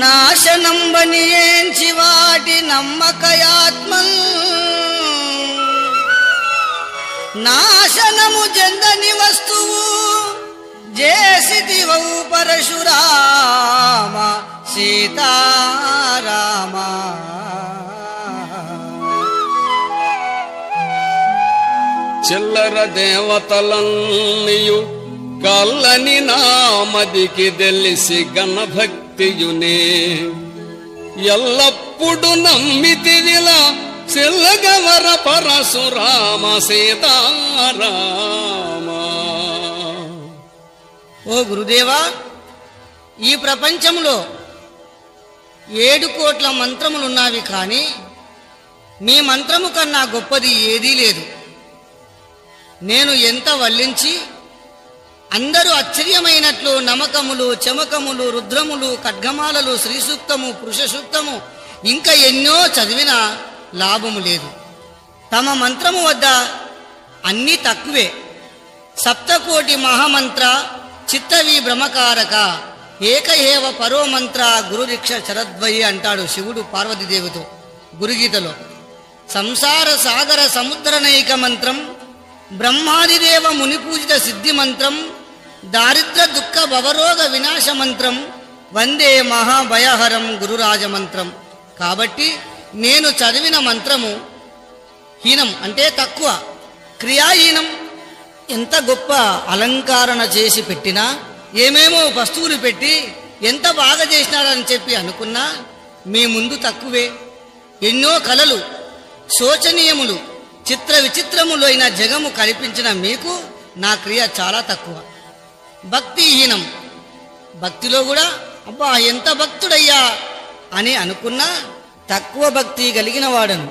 Speaker 1: నాశనంబని ఏంచి వాటి నమ్మకయాత్మ నాశనము చెందని వస్తువు జేసిదివౌ పరశురామ సీతారామ.
Speaker 3: చిల్లర దేవతలన్నీయు కల్లని నామదికి తెలిసి గణభక్తియునే ఎల్లప్పుడు నమ్మితివిలా చెల్లగవర పరశురామ సీతారామ.
Speaker 1: ఓ గురుదేవా, ఈ ప్రపంచంలో 7 కోట్ల మంత్రములున్నావి, కానీ మీ మంత్రము కన్నా గొప్పది ఏదీ లేదు. నేను ఎంత వల్లించి అందరూ ఆశ్చర్యమైనట్లు నమకములు, చమకములు, రుద్రములు, ఖడ్గమాలలు, శ్రీ సూక్తము, పురుష సూక్తము ఇంకా ఎన్నో చదివినా లాభము లేదు. తమ మంత్రము వద్ద అన్నీ తక్కువే. సప్తకోటి మహామంత్ర చిత్తవి బ్రహ్మకారక ఏకహేవ పరో మంత్ర గురురిక్ష శరద్వయి అంటాడు శివుడు పార్వతీదేవితో గురుగీతలో. సంసార సాగర సముద్రనైక మంత్రం, బ్రహ్మాదిదేవ మునిపూజిత సిద్ధి మంత్రం, దారిద్ర దుఃఖ భవరోగ వినాశ మంత్రం, వందే మహాభయహరం గురురాజమంత్రం. కాబట్టి నేను చదివిన మంత్రము హీనం అంటే తక్కువ, క్రియాహీనం. ఎంత గొప్ప అలంకరణ చేసి పెట్టినా, ఏమేమో వస్తువులు పెట్టి ఎంత బాగా చేసినారని చెప్పి అనుకున్నా మీ ముందు తక్కువే. ఎన్నో కళలు, శోచనీయములు, చిత్ర విచిత్రములు అయిన జగము కల్పించిన మీకు నా క్రియ చాలా తక్కువ. భక్తిహీనం. భక్తిలో కూడా అబ్బా ఎంత భక్తుడయ్యా అని అనుకున్నా తక్కువ భక్తి కలిగిన వాడను.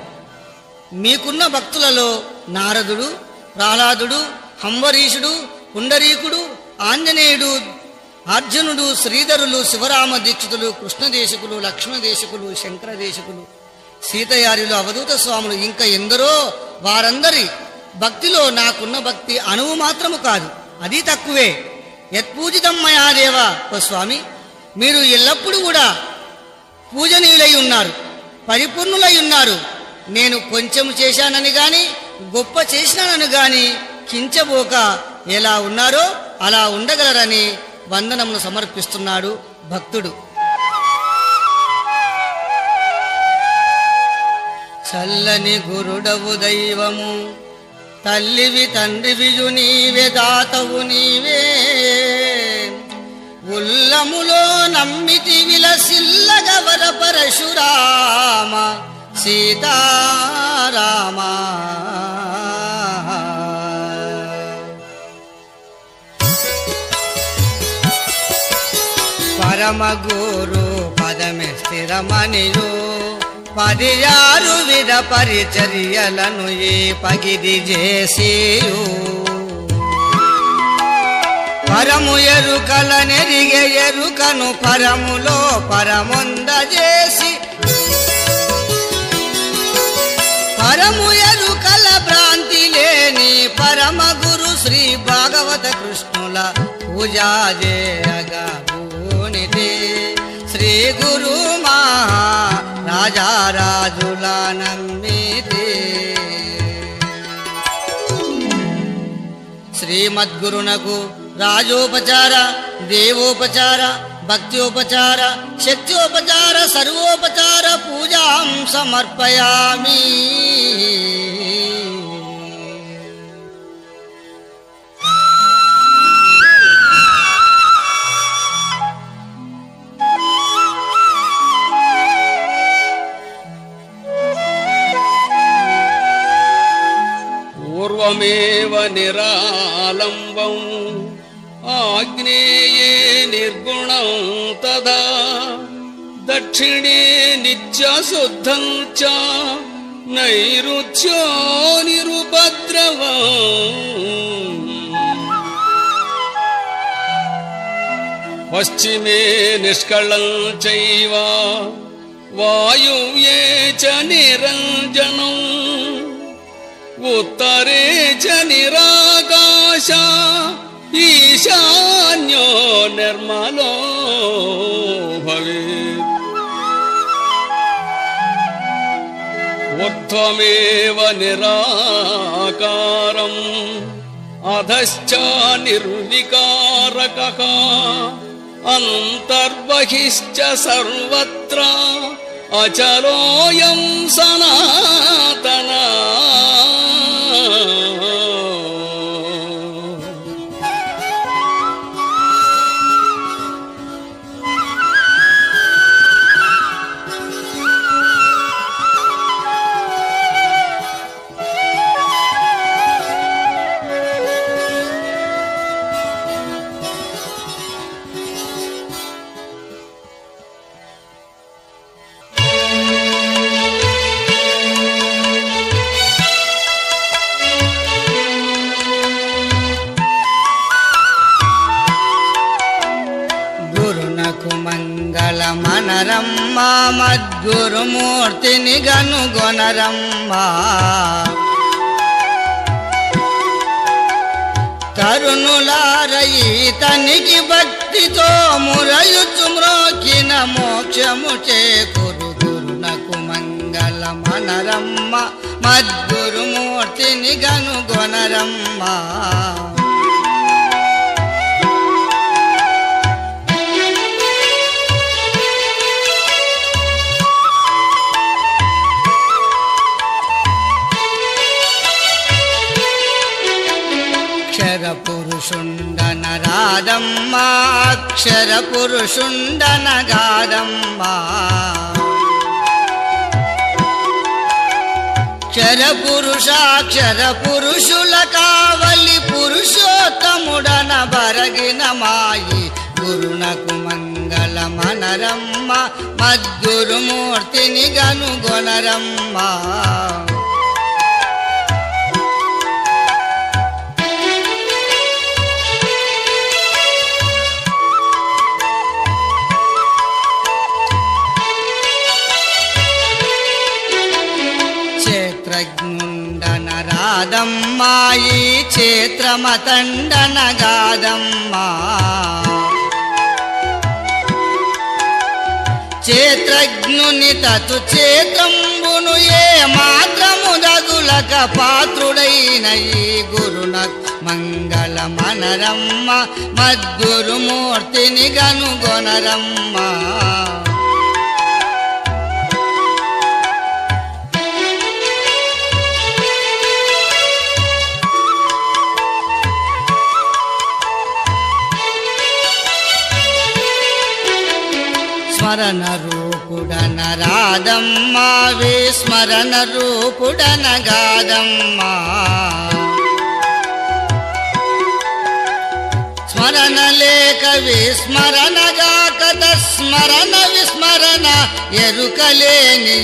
Speaker 1: మీకున్న భక్తులలో నారదుడు, ప్రహ్లాదుడు, హంబరీషుడు, పుండరీకుడు, ఆంజనేయుడు, అర్జునుడు, శ్రీధరులు, శివరామ దీక్షితులు, కృష్ణదేశకులు, లక్ష్మణదేశకులు, శంకరదేశకులు, సీతయార్యులు, అవధూత స్వాములు, ఇంకా ఎందరో వారందరి భక్తిలో నాకున్న భక్తి అణువు మాత్రము కాదు, అది తక్కువే. యత్పూజితం మయా దేవ. ఓ స్వామి, మీరు ఎల్లప్పుడూ కూడా పూజనీయులై ఉన్నారు, పరిపూర్ణులై ఉన్నారు. నేను కొంచెం చేశానని గాని గొప్ప చేసినానని గాని కించబోక ఎలా ఉన్నారో అలా ఉండగలరని వందనమును సమర్పిస్తున్నాడు భక్తుడు. చల్లని గురుడవు దైవము, తల్లివి తండ్రివియు నీవే, దాతవు నీవే. ఉల్లములో నమ్మితి విలసిల్లగవర పరశురామ సీతారామ. పరమ గురు పదమే స్థిరమనియు, 16 విధ పరిచర్యలను ఈ పగిది చేసియు. పరము ఎరుకల నెరిగే ఎరుకను పరములో పరమొందజేసి, పరము ఎరుకల భ్రాంతి లేని పరమ గురు శ్రీ భాగవత కృష్ణుల పూజా చేయగా భూనితే. శ్రీ గురు మహా రాజారాజుల నమ్మితే. శ్రీమద్గురునకు రాజోపచార, దేవోపచార, భక్త్యోపచార, శక్త్యోపచార, సర్వోపచార పూజాం సమర్పయామి.
Speaker 3: పూర్వమేవ నిరాలంబం ఆగ్నేయే నిర్గుణం తదా, దక్షిణే నిత్యశుద్ధం చ నైరుత్యో నిరుపద్రవం. పశ్చిమే నిష్కళం చైవ వాయువ్యే చ నిరంజనం, ఉత్తరే చ నిరాకాశ ఈశాన్యో నిర్మలో భవేత్. ఊర్ధ్వమేవ నిరాకారం అధశ్చ నిర్వికారకః, అంతర్బహిశ్చ సర్వత్ర అచలోయం సనాతనా.
Speaker 1: మనరమ్మ మద్గురుమూర్తిని గనుగొనరమ్మ. తరుణులార ఈతనికి భక్తితో మురయుచు మ్రోకిన మోక్షము చేకూరు. గురునకు మంగళ మనరమ్మ మద్గురుమూర్తిని గనుగొనరమ్మ. పురుషుండన రాధమ్మ, అక్షర పురుషుండన గాదమ్మ. క్షర పురుషాక్షర పురుషుల కావలి పురుషోత్తముడన బరగిన మాయి. గురునకు మంగళ మనరమ్మ మద్గురుమూర్తిని గనుగొనరమ్మ. నాదమ్మా ఈ క్షేత్రమతండనగాదమ్మా క్షేత్రజ్ఞుని తతు క్షేత్రంబును ఏ మాత్రము దగులక పాత్రుడైన ఈ గురునకు మంగళమనరమ్మ మద్గురుమూర్తిని గనుగొనరమ్మ స్మరణ రూపుడన రాధమ్మా విస్మరణ రూపుడన గాదమ్మా స్మరణ లేక విస్మరణగాక తస్మరణ విస్మరణ ఎరుకలేని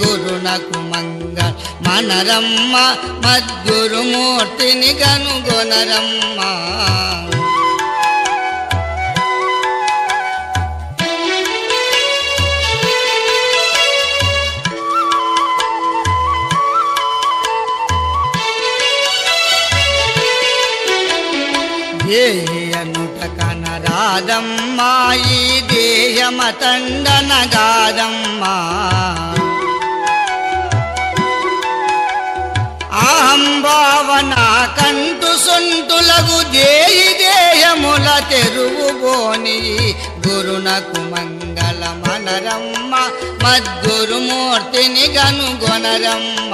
Speaker 1: గురునకు మంగ మనరమ్మ మద్గురుమూర్తిని గనుగొనరమ్మ దేహనుట కనరాదమ్మా ఈ దేహమతండనగాదమ్మా అహం భావన కంటు సొంటులగు దేహి దేహముల తెరువు బోని గురునకు మంగళమనరమ్మ మద్గురుమూర్తిని గనుగొనరమ్మ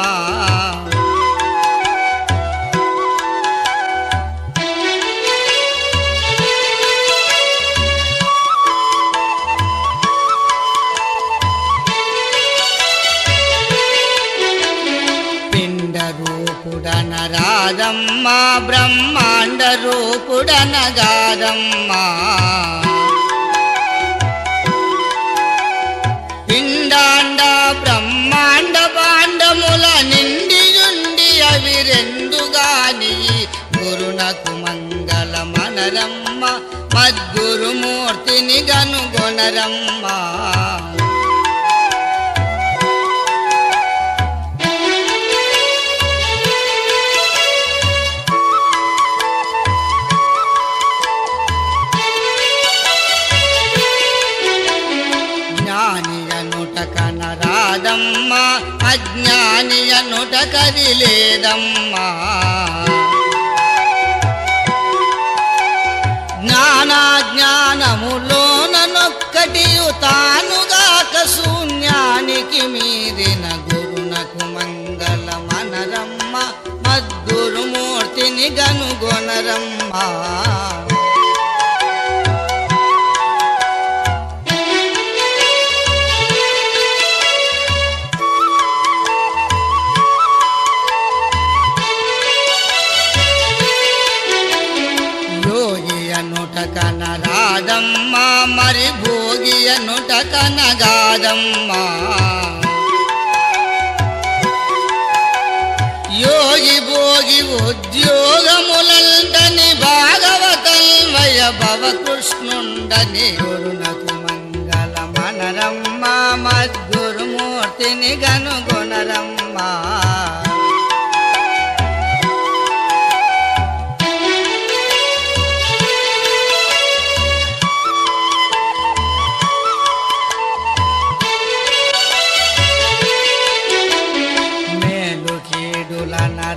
Speaker 1: రూపుడన రాధమ్మా బ్రహ్మాండ రూపుడన గాదమ్మా పిండాండ బ్రహ్మాండ పాండముల నిండియుండి అవి రెండుగాని గురునకు మంగళమనరమ్మ మద్గురుమూర్తిని గనుగొనరమ్మ కనరాదమ్మా అజ్ఞాని అనుట కదిలేదమ్మా జ్ఞానాజ్ఞానములోనొక్కటియు తానుగాక శూన్యానికి మీదిన గురునకు మంగళమనరమ్మ మద్గురుమూర్తిని గనుగొనరమ్మ కనరాదమ్మా మరి భోగి అనుట కనగాదమ్మా యోగి భోగి ఉద్యోగములంటని భాగవతల్మయ భవ కృష్ణుండని గురునకు మంగళమనరమ్మ మద్గురుమూర్తిని గనుగొనరమ్మ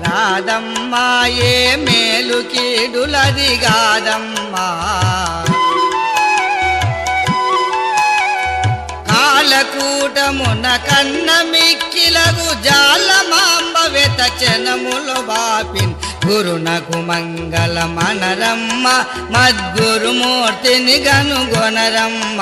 Speaker 1: రాదమ్మా ఏ మేలు కీడులది గాదమ్మా కాలకూటమున కన్న మిక్కిలగు జాలమాంబ వెతచనములు బాపిన్ గురునకు మంగళమనరమ్మ మద్గురుమూర్తిని గనుగొనరమ్మ